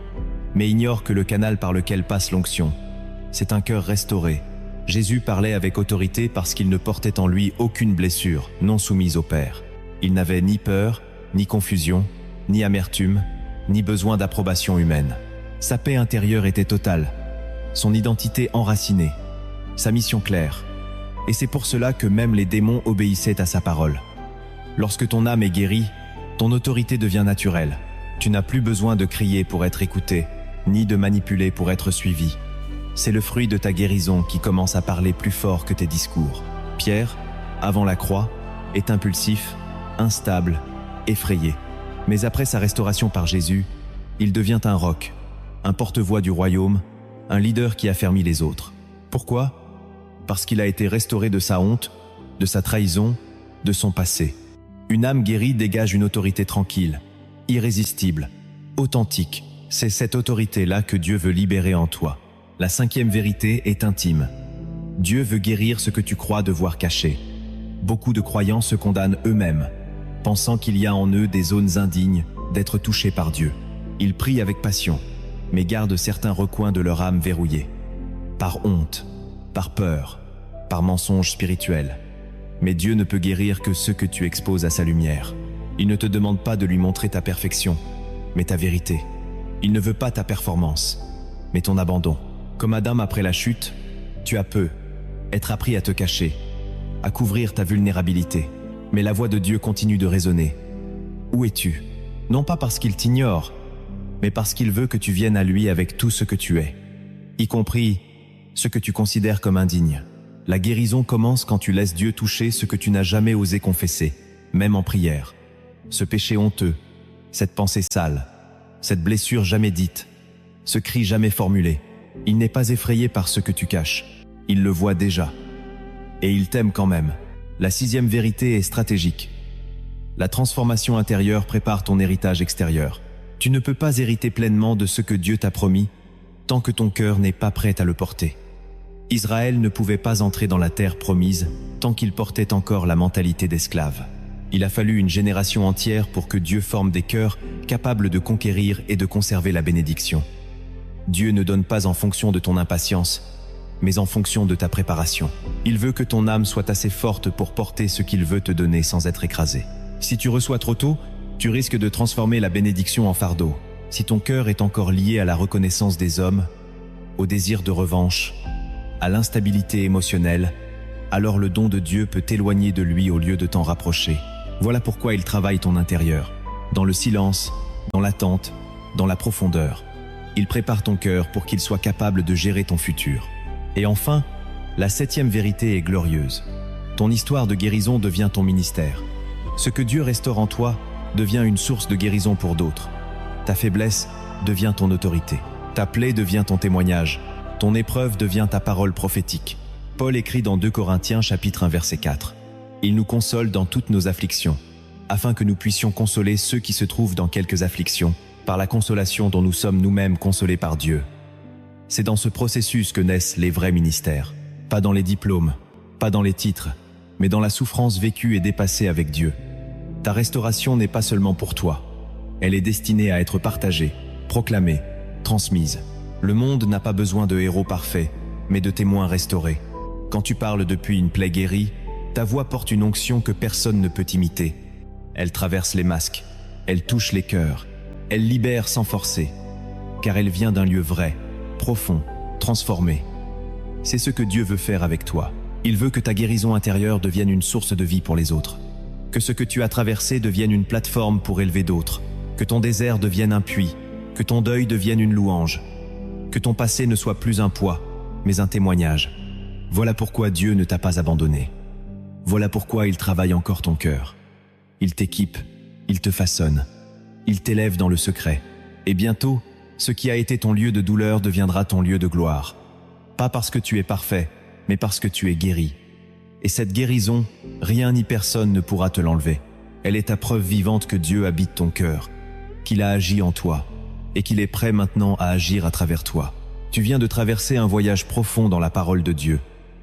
mais ignorent que le canal par lequel passe l'onction, c'est un cœur restauré. Jésus parlait avec autorité parce qu'il ne portait en lui aucune blessure non soumise au Père. Il n'avait ni peur, ni confusion, ni amertume, ni besoin d'approbation humaine. Sa paix intérieure était totale, son identité enracinée, sa mission claire. Et c'est pour cela que même les démons obéissaient à sa parole. Lorsque ton âme est guérie, ton autorité devient naturelle. Tu n'as plus besoin de crier pour être écouté, ni de manipuler pour être suivi. C'est le fruit de ta guérison qui commence à parler plus fort que tes discours. Pierre, avant la croix, est impulsif, instable, effrayé. Mais après sa restauration par Jésus, il devient un roc, un porte-voix du royaume, un leader qui affermit les autres. Pourquoi ? Parce qu'il a été restauré de sa honte, de sa trahison, de son passé. Une âme guérie dégage une autorité tranquille, irrésistible, authentique. C'est cette autorité-là que Dieu veut libérer en toi. La 5e vérité est intime. Dieu veut guérir ce que tu crois devoir cacher. Beaucoup de croyants se condamnent eux-mêmes, pensant qu'il y a en eux des zones indignes d'être touchés par Dieu. Ils prient avec passion, mais gardent certains recoins de leur âme verrouillés. Par honte, par peur, par mensonge spirituel. Mais Dieu ne peut guérir que ce que tu exposes à sa lumière. Il ne te demande pas de lui montrer ta perfection, mais ta vérité. Il ne veut pas ta performance, mais ton abandon. Comme Adam après la chute, tu as être appris à te cacher, à couvrir ta vulnérabilité. Mais la voix de Dieu continue de résonner. Où es-tu ? Non pas parce qu'il t'ignore, mais parce qu'il veut que tu viennes à lui avec tout ce que tu es, y compris ce que tu considères comme indigne. La guérison commence quand tu laisses Dieu toucher ce que tu n'as jamais osé confesser, même en prière. Ce péché honteux, cette pensée sale, cette blessure jamais dite, ce cri jamais formulé. Il n'est pas effrayé par ce que tu caches. Il le voit déjà. Et il t'aime quand même. La 6e vérité est stratégique. La transformation intérieure prépare ton héritage extérieur. Tu ne peux pas hériter pleinement de ce que Dieu t'a promis tant que ton cœur n'est pas prêt à le porter. Israël ne pouvait pas entrer dans la terre promise tant qu'il portait encore la mentalité d'esclave. Il a fallu une génération entière pour que Dieu forme des cœurs capables de conquérir et de conserver la bénédiction. Dieu ne donne pas en fonction de ton impatience, mais en fonction de ta préparation. Il veut que ton âme soit assez forte pour porter ce qu'il veut te donner sans être écrasé. Si tu reçois trop tôt, tu risques de transformer la bénédiction en fardeau. Si ton cœur est encore lié à la reconnaissance des hommes, au désir de revanche, à l'instabilité émotionnelle, alors le don de Dieu peut t'éloigner de lui au lieu de t'en rapprocher. Voilà pourquoi il travaille ton intérieur, dans le silence, dans l'attente, dans la profondeur. Il prépare ton cœur pour qu'il soit capable de gérer ton futur. Et enfin, la 7e vérité est glorieuse. Ton histoire de guérison devient ton ministère. Ce que Dieu restaure en toi devient une source de guérison pour d'autres. Ta faiblesse devient ton autorité. Ta plaie devient ton témoignage. Ton épreuve devient ta parole prophétique. Paul écrit dans 2 Corinthiens chapitre 1 verset 4. Il nous console dans toutes nos afflictions, afin que nous puissions consoler ceux qui se trouvent dans quelques afflictions, par la consolation dont nous sommes nous-mêmes consolés par Dieu. C'est dans ce processus que naissent les vrais ministères. Pas dans les diplômes, pas dans les titres, mais dans la souffrance vécue et dépassée avec Dieu. Ta restauration n'est pas seulement pour toi. Elle est destinée à être partagée, proclamée, transmise. Le monde n'a pas besoin de héros parfaits, mais de témoins restaurés. Quand tu parles depuis une plaie guérie, ta voix porte une onction que personne ne peut imiter. Elle traverse les masques, elle touche les cœurs, elle libère sans forcer, car elle vient d'un lieu vrai, profond, transformé. C'est ce que Dieu veut faire avec toi. Il veut que ta guérison intérieure devienne une source de vie pour les autres, que ce que tu as traversé devienne une plateforme pour élever d'autres, que ton désert devienne un puits, que ton deuil devienne une louange, que ton passé ne soit plus un poids, mais un témoignage. Voilà pourquoi Dieu ne t'a pas abandonné. Voilà pourquoi il travaille encore ton cœur. Il t'équipe, il te façonne, il t'élève dans le secret. Et bientôt, ce qui a été ton lieu de douleur deviendra ton lieu de gloire. Pas parce que tu es parfait, mais parce que tu es guéri. Et cette guérison, rien ni personne ne pourra te l'enlever. Elle est ta preuve vivante que Dieu habite ton cœur, qu'il a agi en toi, et qu'il est prêt maintenant à agir à travers toi. Tu viens de traverser un voyage profond dans la parole de Dieu,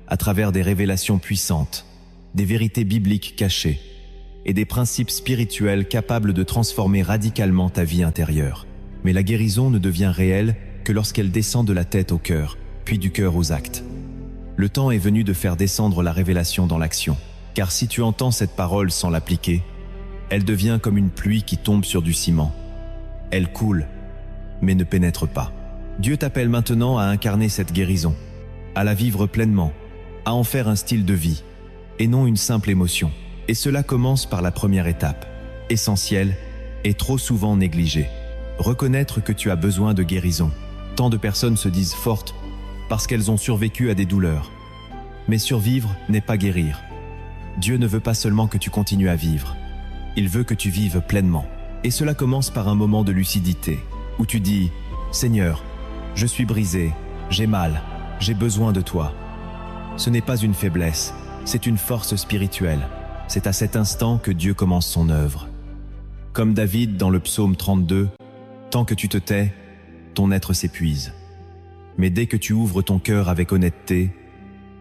à travers des révélations puissantes. des vérités bibliques cachées et des principes spirituels capables de transformer radicalement ta vie intérieure. Mais la guérison ne devient réelle que lorsqu'elle descend de la tête au cœur, puis du cœur aux actes. Le temps est venu de faire descendre la révélation dans l'action, car si tu entends cette parole sans l'appliquer, elle devient comme une pluie qui tombe sur du ciment. Elle coule, mais ne pénètre pas. Dieu t'appelle maintenant à incarner cette guérison, à la vivre pleinement, à en faire un style de vie, et non une simple émotion. Et cela commence par la première étape, essentielle et trop souvent négligée. Reconnaître que tu as besoin de guérison. Tant de personnes se disent fortes parce qu'elles ont survécu à des douleurs. Mais survivre n'est pas guérir. Dieu ne veut pas seulement que tu continues à vivre. Il veut que tu vives pleinement. Et cela commence par un moment de lucidité, où tu dis « Seigneur, je suis brisé, j'ai mal, j'ai besoin de toi. » Ce n'est pas une faiblesse, c'est une force spirituelle. C'est à cet instant que Dieu commence son œuvre. Comme David dans le psaume 32, « Tant que tu te tais, ton être s'épuise. Mais dès que tu ouvres ton cœur avec honnêteté,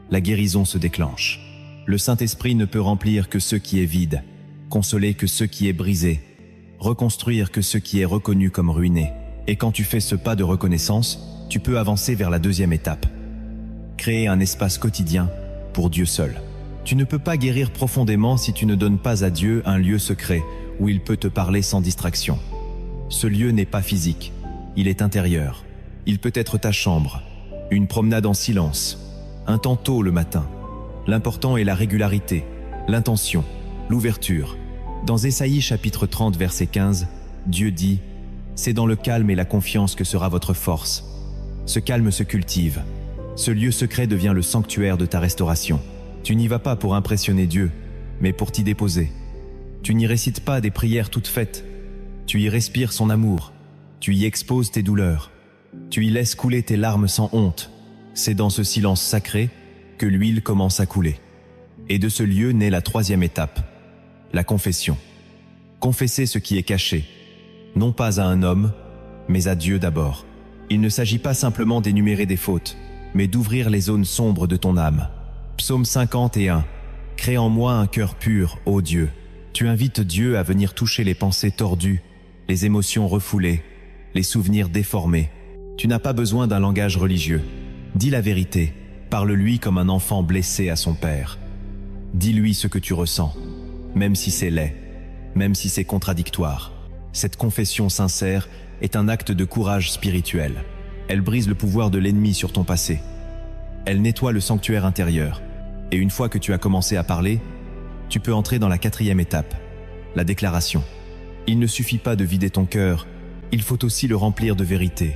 la guérison se déclenche. Le Saint-Esprit ne peut remplir que ce qui est vide, consoler que ce qui est brisé, reconstruire que ce qui est reconnu comme ruiné. Et quand tu fais ce pas de reconnaissance, tu peux avancer vers la deuxième étape. Créer un espace quotidien pour Dieu seul. Tu ne peux pas guérir profondément si tu ne donnes pas à Dieu un lieu secret où il peut te parler sans distraction. Ce lieu n'est pas physique, il est intérieur. Il peut être ta chambre, une promenade en silence, un temps tôt le matin. L'important est la régularité, l'intention, l'ouverture. Dans Ésaïe chapitre 30 verset 15, Dieu dit « C'est dans le calme et la confiance que sera votre force. Ce calme se cultive. Ce lieu secret devient le sanctuaire de ta restauration. Tu n'y vas pas pour impressionner Dieu, mais pour t'y déposer. Tu n'y récites pas des prières toutes faites. Tu y respires son amour. Tu y exposes tes douleurs. Tu y laisses couler tes larmes sans honte. C'est dans ce silence sacré que l'huile commence à couler. Et de ce lieu naît la troisième étape, la confession. Confesser ce qui est caché, non pas à un homme, mais à Dieu d'abord. Il ne s'agit pas simplement d'énumérer des fautes, mais d'ouvrir les zones sombres de ton âme. Psaume 51. Crée en moi un cœur pur, ô Dieu. Tu invites Dieu à venir toucher les pensées tordues, les émotions refoulées, les souvenirs déformés. Tu n'as pas besoin d'un langage religieux. Dis la vérité, parle-lui comme un enfant blessé à son père. Dis-lui ce que tu ressens, même si c'est laid, même si c'est contradictoire. Cette confession sincère est un acte de courage spirituel. Elle brise le pouvoir de l'ennemi sur ton passé. Elle nettoie le sanctuaire intérieur. Et une fois que tu as commencé à parler, tu peux entrer dans la quatrième étape, la déclaration. Il ne suffit pas de vider ton cœur, il faut aussi le remplir de vérité.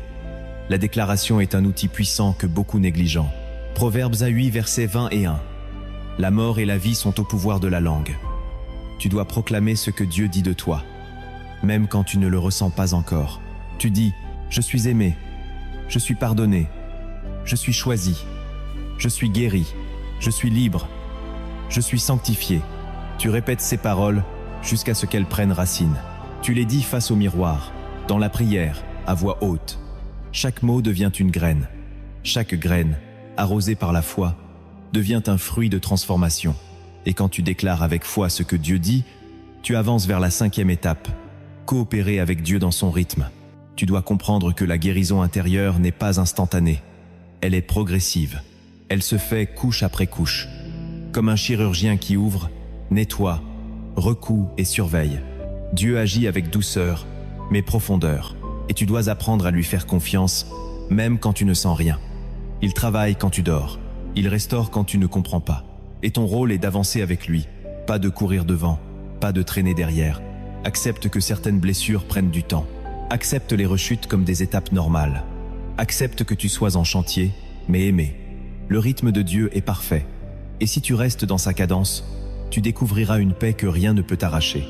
La déclaration est un outil puissant que beaucoup négligent. Proverbes 8, versets 20 et 1. La mort et la vie sont au pouvoir de la langue. Tu dois proclamer ce que Dieu dit de toi, même quand tu ne le ressens pas encore. Tu dis « Je suis aimé, je suis pardonné, je suis choisi, je suis guéri, je suis libre, je suis sanctifié. » Tu répètes ces paroles jusqu'à ce qu'elles prennent racine. Tu les dis face au miroir, dans la prière, à voix haute. Chaque mot devient une graine. Chaque graine, arrosée par la foi, devient un fruit de transformation. Et quand tu déclares avec foi ce que Dieu dit, tu avances vers la cinquième étape, coopérer avec Dieu dans son rythme. Tu dois comprendre que la guérison intérieure n'est pas instantanée. Elle est progressive. Elle se fait couche après couche. Comme un chirurgien qui ouvre, nettoie, recoue et surveille. Dieu agit avec douceur, mais profondeur. Et tu dois apprendre à lui faire confiance, même quand tu ne sens rien. Il travaille quand tu dors. Il restaure quand tu ne comprends pas. Et ton rôle est d'avancer avec lui, pas de courir devant, pas de traîner derrière. Accepte que certaines blessures prennent du temps. Accepte les rechutes comme des étapes normales. Accepte que tu sois en chantier, mais aimé. Le rythme de Dieu est parfait. Et si tu restes dans sa cadence, tu découvriras une paix que rien ne peut t'arracher.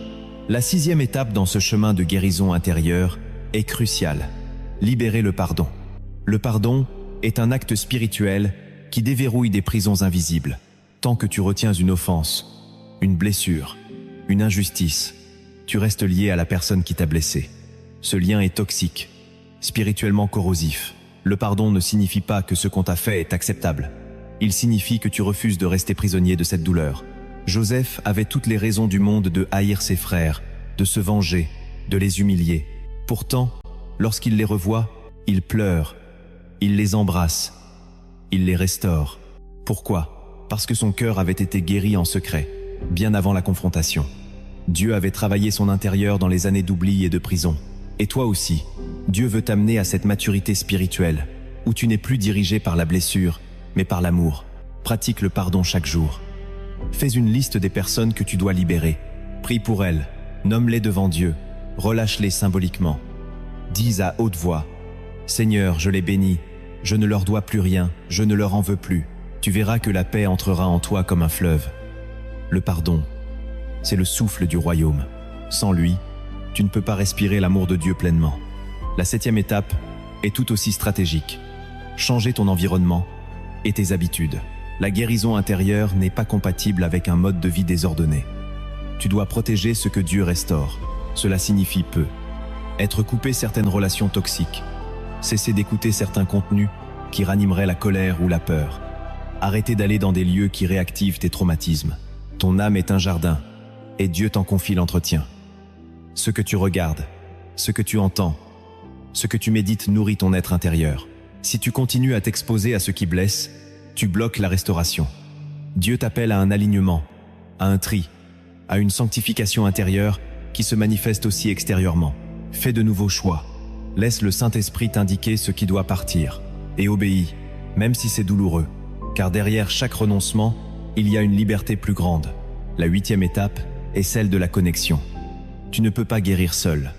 La sixième étape dans ce chemin de guérison intérieure est cruciale. Libérer le pardon. Le pardon est un acte spirituel qui déverrouille des prisons invisibles. Tant que tu retiens une offense, une blessure, une injustice, tu restes lié à la personne qui t'a blessé. Ce lien est toxique, spirituellement corrosif. Le pardon ne signifie pas que ce qu'on t'a fait est acceptable. Il signifie que tu refuses de rester prisonnier de cette douleur. Joseph avait toutes les raisons du monde de haïr ses frères, de se venger, de les humilier. Pourtant, lorsqu'il les revoit, il pleure, il les embrasse, il les restaure. Pourquoi? Parce que son cœur avait été guéri en secret, bien avant la confrontation. Dieu avait travaillé son intérieur dans les années d'oubli et de prison. Et toi aussi, Dieu veut t'amener à cette maturité spirituelle, où tu n'es plus dirigé par la blessure, mais par l'amour. Pratique le pardon chaque jour. Fais une liste des personnes que tu dois libérer. Prie pour elles, nomme-les devant Dieu, relâche-les symboliquement. Dis à haute voix, « Seigneur, je les bénis, je ne leur dois plus rien, je ne leur en veux plus. » Tu verras que la paix entrera en toi comme un fleuve. Le pardon, c'est le souffle du royaume. Sans lui, tu ne peux pas respirer l'amour de Dieu pleinement. La 7e étape est tout aussi stratégique. Changer ton environnement et tes habitudes. La guérison intérieure n'est pas compatible avec un mode de vie désordonné. Tu dois protéger ce que Dieu restaure. Cela signifie peu. Être coupé certaines relations toxiques. Cesser d'écouter certains contenus qui ranimeraient la colère ou la peur. Arrêter d'aller dans des lieux qui réactivent tes traumatismes. Ton âme est un jardin, et Dieu t'en confie l'entretien. Ce que tu regardes, ce que tu entends, ce que tu médites nourrit ton être intérieur. Si tu continues à t'exposer à ce qui blesse, tu bloques la restauration. Dieu t'appelle à un alignement, à un tri, à une sanctification intérieure qui se manifeste aussi extérieurement. Fais de nouveaux choix. Laisse le Saint-Esprit t'indiquer ce qui doit partir. Et obéis, même si c'est douloureux. Car derrière chaque renoncement, il y a une liberté plus grande. La 8e étape est celle de la connexion. Tu ne peux pas guérir seul.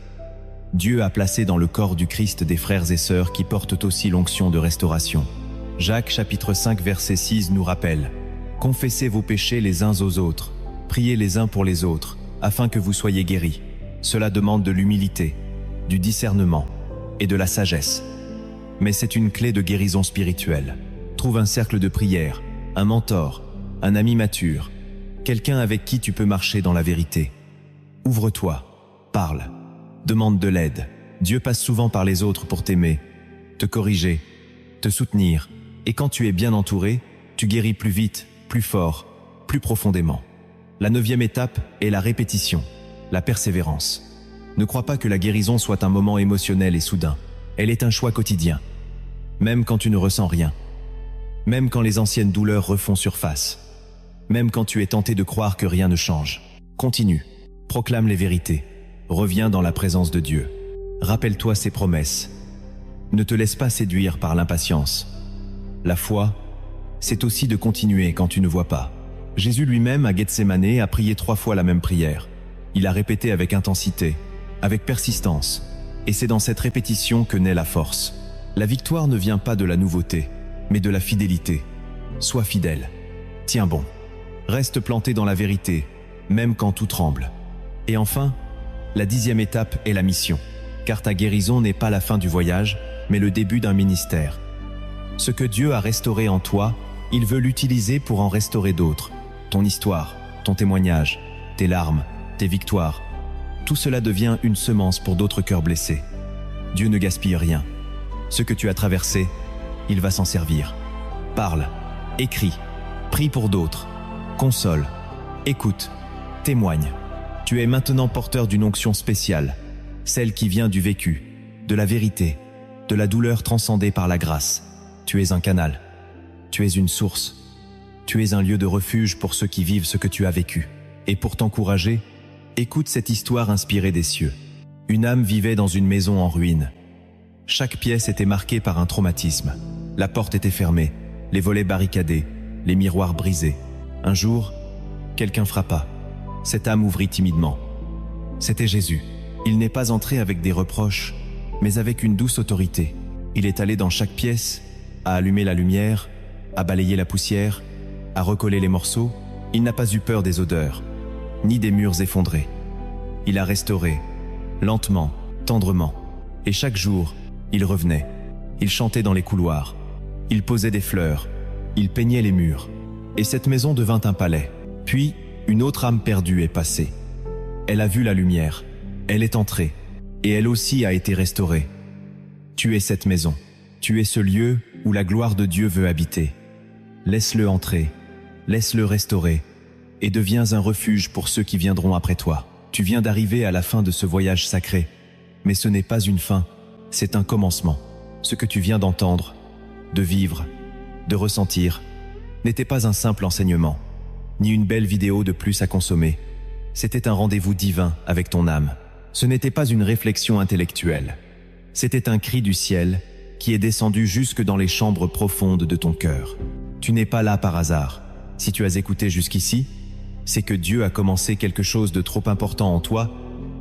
Dieu a placé dans le corps du Christ des frères et sœurs qui portent aussi l'onction de restauration. Jacques chapitre 5 verset 6 nous rappelle « Confessez vos péchés les uns aux autres, priez les uns pour les autres, afin que vous soyez guéris. Cela demande de l'humilité, du discernement et de la sagesse. Mais c'est une clé de guérison spirituelle. Trouve un cercle de prière, un mentor, un ami mature, quelqu'un avec qui tu peux marcher dans la vérité. Ouvre-toi, parle, demande de l'aide. Dieu passe souvent par les autres pour t'aimer, te corriger, te soutenir. Et quand tu es bien entouré, tu guéris plus vite, plus fort, plus profondément. La 9e étape est la répétition, la persévérance. Ne crois pas que la guérison soit un moment émotionnel et soudain. Elle est un choix quotidien. Même quand tu ne ressens rien. Même quand les anciennes douleurs refont surface. Même quand tu es tenté de croire que rien ne change. Continue. Proclame les vérités. Reviens dans la présence de Dieu. Rappelle-toi ses promesses. Ne te laisse pas séduire par l'impatience. La foi, c'est aussi de continuer quand tu ne vois pas. Jésus lui-même, à Gethsémanée, a prié 3 fois la même prière. Il a répété avec intensité, avec persistance. Et c'est dans cette répétition que naît la force. La victoire ne vient pas de la nouveauté, mais de la fidélité. Sois fidèle. Tiens bon. Reste planté dans la vérité, même quand tout tremble. Et enfin, la 10e étape est la mission. Car ta guérison n'est pas la fin du voyage, mais le début d'un ministère. Ce que Dieu a restauré en toi, il veut l'utiliser pour en restaurer d'autres. Ton histoire, ton témoignage, tes larmes, tes victoires. Tout cela devient une semence pour d'autres cœurs blessés. Dieu ne gaspille rien. Ce que tu as traversé, il va s'en servir. Parle, écris, prie pour d'autres, console, écoute, témoigne. Tu es maintenant porteur d'une onction spéciale, celle qui vient du vécu, de la vérité, de la douleur transcendée par la grâce. Tu es un canal, tu es une source, tu es un lieu de refuge pour ceux qui vivent ce que tu as vécu. Et pour t'encourager, écoute cette histoire inspirée des cieux. Une âme vivait dans une maison en ruine. Chaque pièce était marquée par un traumatisme. La porte était fermée, les volets barricadés, les miroirs brisés. Un jour, quelqu'un frappa. Cette âme ouvrit timidement. C'était Jésus. Il n'est pas entré avec des reproches, mais avec une douce autorité. Il est allé dans chaque pièce, a allumé la lumière, a balayé la poussière, a recollé les morceaux. Il n'a pas eu peur des odeurs, ni des murs effondrés. Il a restauré, lentement, tendrement. Et chaque jour, il revenait. Il chantait dans les couloirs. Il posait des fleurs. Il peignait les murs. Et cette maison devint un palais. Puis, une autre âme perdue est passée. Elle a vu la lumière. Elle est entrée. Et elle aussi a été restaurée. Tu es cette maison. Tu es ce lieu où la gloire de Dieu veut habiter. Laisse-le entrer. Laisse-le restaurer. et deviens un refuge pour ceux qui viendront après toi. Tu viens d'arriver à la fin de ce voyage sacré, mais ce n'est pas une fin, c'est un commencement. Ce que tu viens d'entendre, de vivre, de ressentir, n'était pas un simple enseignement, ni une belle vidéo de plus à consommer. C'était un rendez-vous divin avec ton âme. Ce n'était pas une réflexion intellectuelle. C'était un cri du ciel qui est descendu jusque dans les chambres profondes de ton cœur. Tu n'es pas là par hasard. Si tu as écouté jusqu'ici, c'est que Dieu a commencé quelque chose de trop important en toi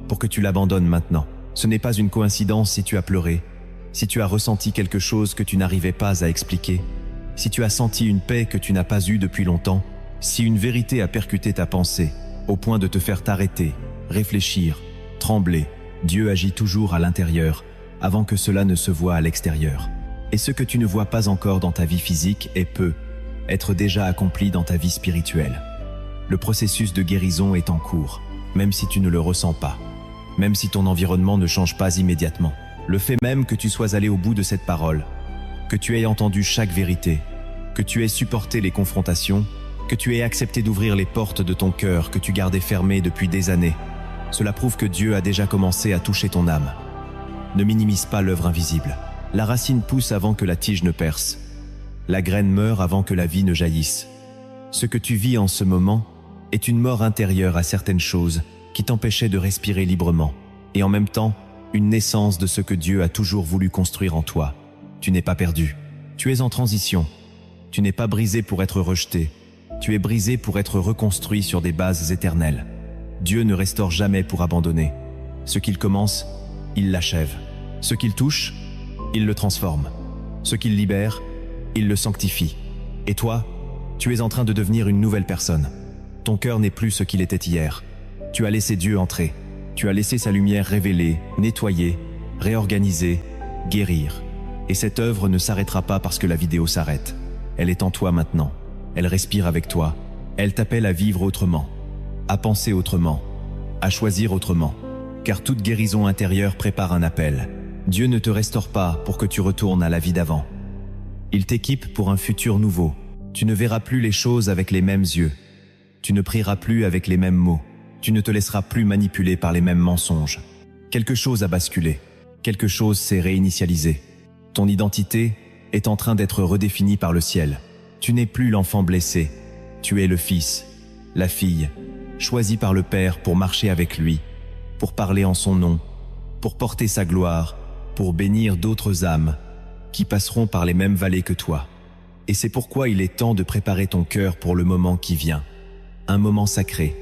pour que tu l'abandonnes maintenant. Ce n'est pas une coïncidence si tu as pleuré, si tu as ressenti quelque chose que tu n'arrivais pas à expliquer, si tu as senti une paix que tu n'as pas eue depuis longtemps, si une vérité a percuté ta pensée, au point de te faire t'arrêter, réfléchir, trembler. Dieu agit toujours à l'intérieur, avant que cela ne se voie à l'extérieur. Et ce que tu ne vois pas encore dans ta vie physique peut être déjà accompli dans ta vie spirituelle. Le processus de guérison est en cours, même si tu ne le ressens pas, même si ton environnement ne change pas immédiatement. Le fait même que tu sois allé au bout de cette parole, que tu aies entendu chaque vérité, que tu aies supporté les confrontations, que tu aies accepté d'ouvrir les portes de ton cœur que tu gardais fermées depuis des années, cela prouve que Dieu a déjà commencé à toucher ton âme. Ne minimise pas l'œuvre invisible. La racine pousse avant que la tige ne perce. La graine meurt avant que la vie ne jaillisse. Ce que tu vis en ce moment est une mort intérieure à certaines choses qui t'empêchaient de respirer librement, et en même temps, une naissance de ce que Dieu a toujours voulu construire en toi. Tu n'es pas perdu. Tu es en transition. Tu n'es pas brisé pour être rejeté. Tu es brisé pour être reconstruit sur des bases éternelles. Dieu ne restaure jamais pour abandonner. Ce qu'il commence, il l'achève. Ce qu'il touche, il le transforme. Ce qu'il libère, il le sanctifie. Et toi, tu es en train de devenir une nouvelle personne. Ton cœur n'est plus ce qu'il était hier. Tu as laissé Dieu entrer. Tu as laissé sa lumière révéler, nettoyer, réorganiser, guérir. Et cette œuvre ne s'arrêtera pas parce que la vidéo s'arrête. Elle est en toi maintenant. Elle respire avec toi. Elle t'appelle à vivre autrement, à penser autrement, à choisir autrement. Car toute guérison intérieure prépare un appel. Dieu ne te restaure pas pour que tu retournes à la vie d'avant. Il t'équipe pour un futur nouveau. Tu ne verras plus les choses avec les mêmes yeux. Tu ne prieras plus avec les mêmes mots. Tu ne te laisseras plus manipuler par les mêmes mensonges. Quelque chose a basculé. Quelque chose s'est réinitialisé. Ton identité est en train d'être redéfinie par le ciel. Tu n'es plus l'enfant blessé. Tu es le fils, la fille, choisi par le Père pour marcher avec lui, pour parler en son nom, pour porter sa gloire, pour bénir d'autres âmes qui passeront par les mêmes vallées que toi. Et c'est pourquoi il est temps de préparer ton cœur pour le moment qui vient. Un moment sacré,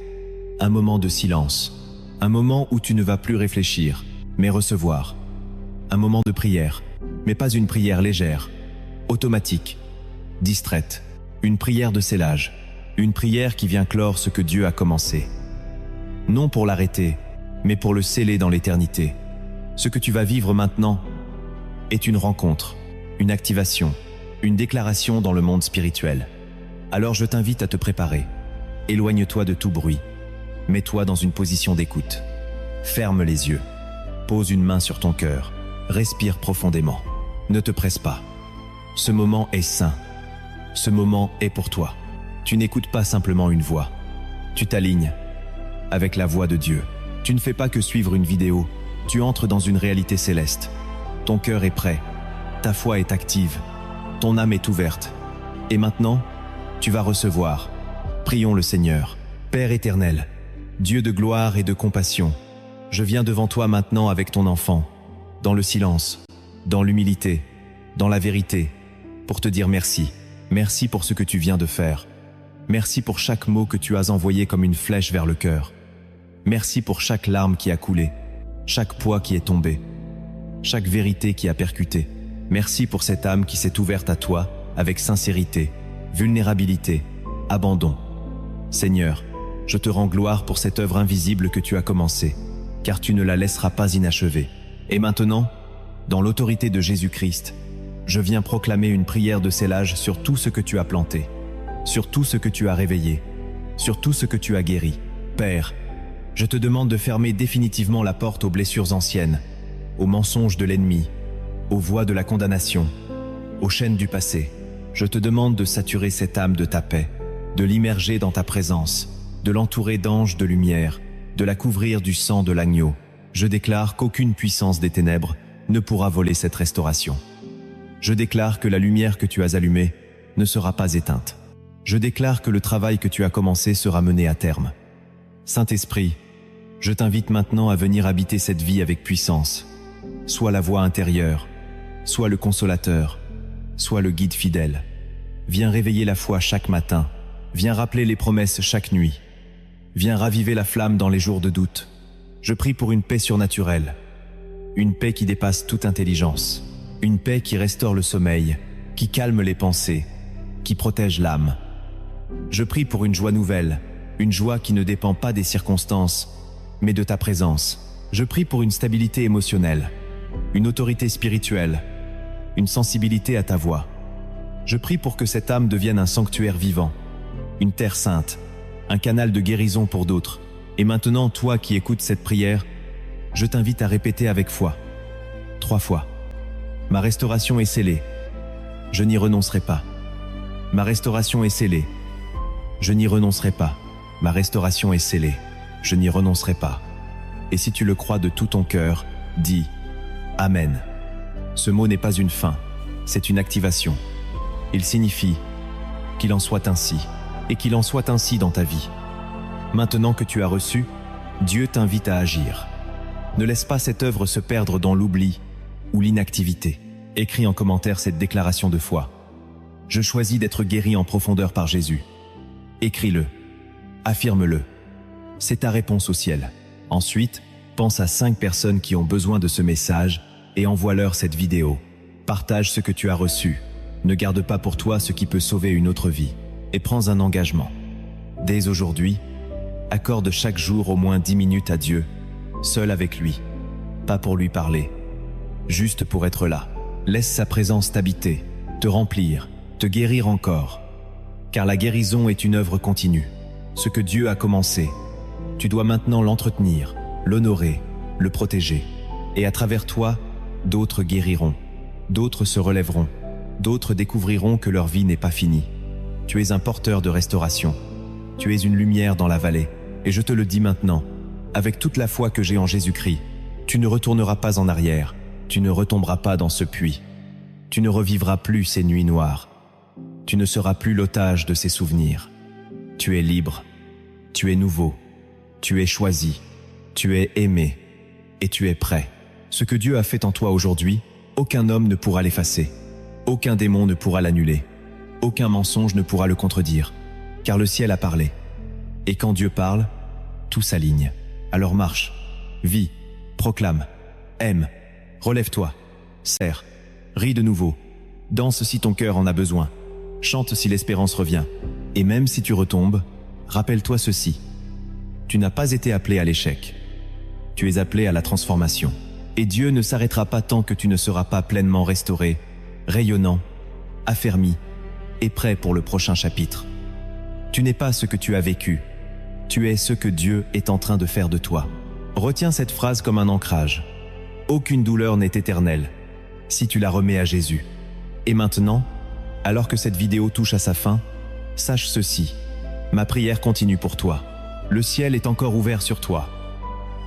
un moment de silence, un moment où tu ne vas plus réfléchir, mais recevoir. Un moment de prière, mais pas une prière légère, automatique, distraite. Une prière de scellage, une prière qui vient clore ce que Dieu a commencé. Non pour l'arrêter, mais pour le sceller dans l'éternité. Ce que tu vas vivre maintenant est une rencontre, une activation, une déclaration dans le monde spirituel. Alors je t'invite à te préparer. Éloigne-toi de tout bruit. Mets-toi dans une position d'écoute. Ferme les yeux. Pose une main sur ton cœur. Respire profondément. Ne te presse pas. Ce moment est saint. Ce moment est pour toi. Tu n'écoutes pas simplement une voix. Tu t'alignes avec la voix de Dieu. Tu ne fais pas que suivre une vidéo. Tu entres dans une réalité céleste. Ton cœur est prêt. Ta foi est active. Ton âme est ouverte. Et maintenant, tu vas recevoir. Prions le Seigneur. Père éternel, Dieu de gloire et de compassion, je viens devant toi maintenant avec ton enfant, dans le silence, dans l'humilité, dans la vérité, pour te dire merci. Merci pour ce que tu viens de faire. Merci pour chaque mot que tu as envoyé comme une flèche vers le cœur. Merci pour chaque larme qui a coulé, chaque poids qui est tombé, chaque vérité qui a percuté. Merci pour cette âme qui s'est ouverte à toi avec sincérité, vulnérabilité, abandon. Seigneur, je te rends gloire pour cette œuvre invisible que tu as commencée, car tu ne la laisseras pas inachevée. Et maintenant, dans l'autorité de Jésus-Christ, je viens proclamer une prière de scellage sur tout ce que tu as planté, sur tout ce que tu as réveillé, sur tout ce que tu as guéri. Père, je te demande de fermer définitivement la porte aux blessures anciennes, aux mensonges de l'ennemi, aux voix de la condamnation, aux chaînes du passé. Je te demande de saturer cette âme de ta paix, de l'immerger dans ta présence, de l'entourer d'anges de lumière, de la couvrir du sang de l'agneau. Je déclare qu'aucune puissance des ténèbres ne pourra voler cette restauration. Je déclare que la lumière que tu as allumée ne sera pas éteinte. Je déclare que le travail que tu as commencé sera mené à terme. Saint-Esprit, je t'invite maintenant à venir habiter cette vie avec puissance. Sois la voix intérieure, sois le consolateur, sois le guide fidèle. Viens réveiller la foi chaque matin, viens rappeler les promesses chaque nuit. Viens raviver la flamme dans les jours de doute. Je prie pour une paix surnaturelle, une paix qui dépasse toute intelligence, une paix qui restaure le sommeil, qui calme les pensées, qui protège l'âme. Je prie pour une joie nouvelle, une joie qui ne dépend pas des circonstances, mais de ta présence. Je prie pour une stabilité émotionnelle, une autorité spirituelle, une sensibilité à ta voix. Je prie pour que cette âme devienne un sanctuaire vivant, une terre sainte, un canal de guérison pour d'autres. Et maintenant, toi qui écoutes cette prière, je t'invite à répéter avec foi. 3 fois. Ma restauration est scellée. Je n'y renoncerai pas. Ma restauration est scellée. Je n'y renoncerai pas. Ma restauration est scellée. Je n'y renoncerai pas. Et si tu le crois de tout ton cœur, dis Amen. Ce mot n'est pas une fin, c'est une activation. Il signifie qu'il en soit ainsi, et qu'il en soit ainsi dans ta vie. Maintenant que tu as reçu, Dieu t'invite à agir. Ne laisse pas cette œuvre se perdre dans l'oubli ou l'inactivité. Écris en commentaire cette déclaration de foi. Je choisis d'être guéri en profondeur par Jésus. Écris-le. Affirme-le. C'est ta réponse au ciel. Ensuite, pense à 5 personnes qui ont besoin de ce message et envoie-leur cette vidéo. Partage ce que tu as reçu. Ne garde pas pour toi ce qui peut sauver une autre vie. Et prends un engagement. Dès aujourd'hui, accorde chaque jour au moins 10 minutes à Dieu, seul avec lui. Pas pour lui parler, juste pour être là. Laisse sa présence t'habiter, te remplir, te guérir encore. Car la guérison est une œuvre continue. Ce que Dieu a commencé, tu dois maintenant l'entretenir, l'honorer, le protéger. Et à travers toi, d'autres guériront, d'autres se relèveront, d'autres découvriront que leur vie n'est pas finie. Tu es un porteur de restauration. Tu es une lumière dans la vallée. Et je te le dis maintenant, avec toute la foi que j'ai en Jésus-Christ, tu ne retourneras pas en arrière, tu ne retomberas pas dans ce puits. Tu ne revivras plus ces nuits noires. Tu ne seras plus l'otage de ces souvenirs. Tu es libre, tu es nouveau, tu es choisi, tu es aimé et tu es prêt. Ce que Dieu a fait en toi aujourd'hui, aucun homme ne pourra l'effacer. Aucun démon ne pourra l'annuler. Aucun mensonge ne pourra le contredire, car le ciel a parlé. Et quand Dieu parle, tout s'aligne. Alors marche, vis, proclame, aime, relève-toi, serre, ris de nouveau, danse si ton cœur en a besoin, chante si l'espérance revient. Et même si tu retombes, rappelle-toi ceci. Tu n'as pas été appelé à l'échec. Tu es appelé à la transformation. Et Dieu ne s'arrêtera pas tant que tu ne seras pas pleinement restauré, rayonnant, affermi et prêt pour le prochain chapitre. Tu n'es pas ce que tu as vécu. Tu es ce que Dieu est en train de faire de toi. Retiens cette phrase comme un ancrage. Aucune douleur n'est éternelle si tu la remets à Jésus. Et maintenant, alors que cette vidéo touche à sa fin, sache ceci. Ma prière continue pour toi. Le ciel est encore ouvert sur toi.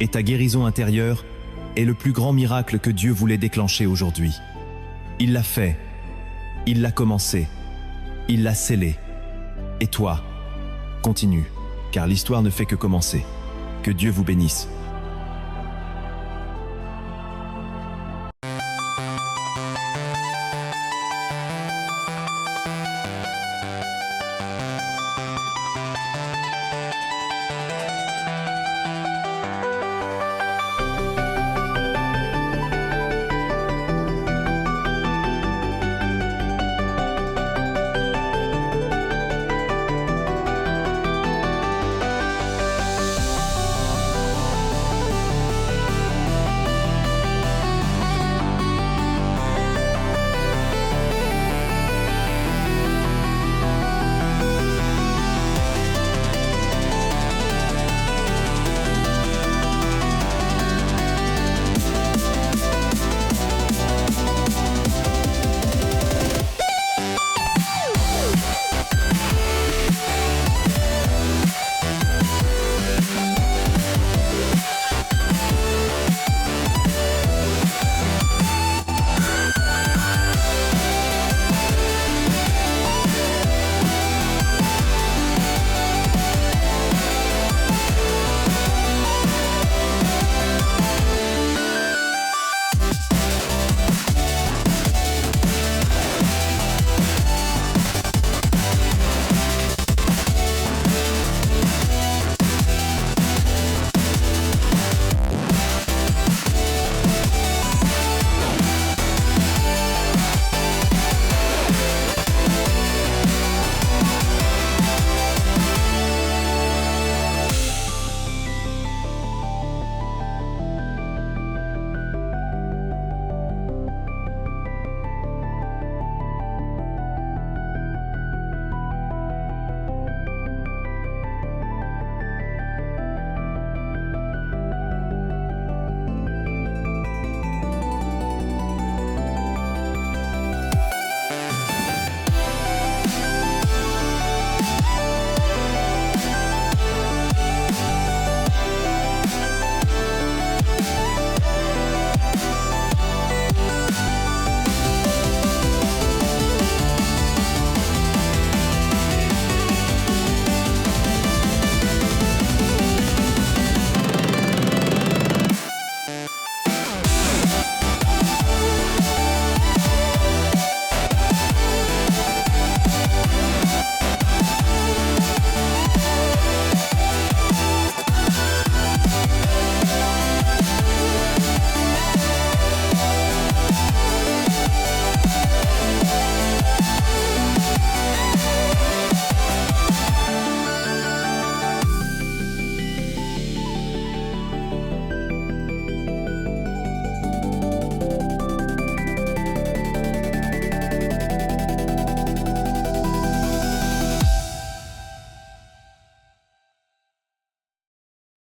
Et ta guérison intérieure est le plus grand miracle que Dieu voulait déclencher aujourd'hui. Il l'a fait. Il l'a commencé. Il l'a scellé. Et toi, continue, car l'histoire ne fait que commencer. Que Dieu vous bénisse.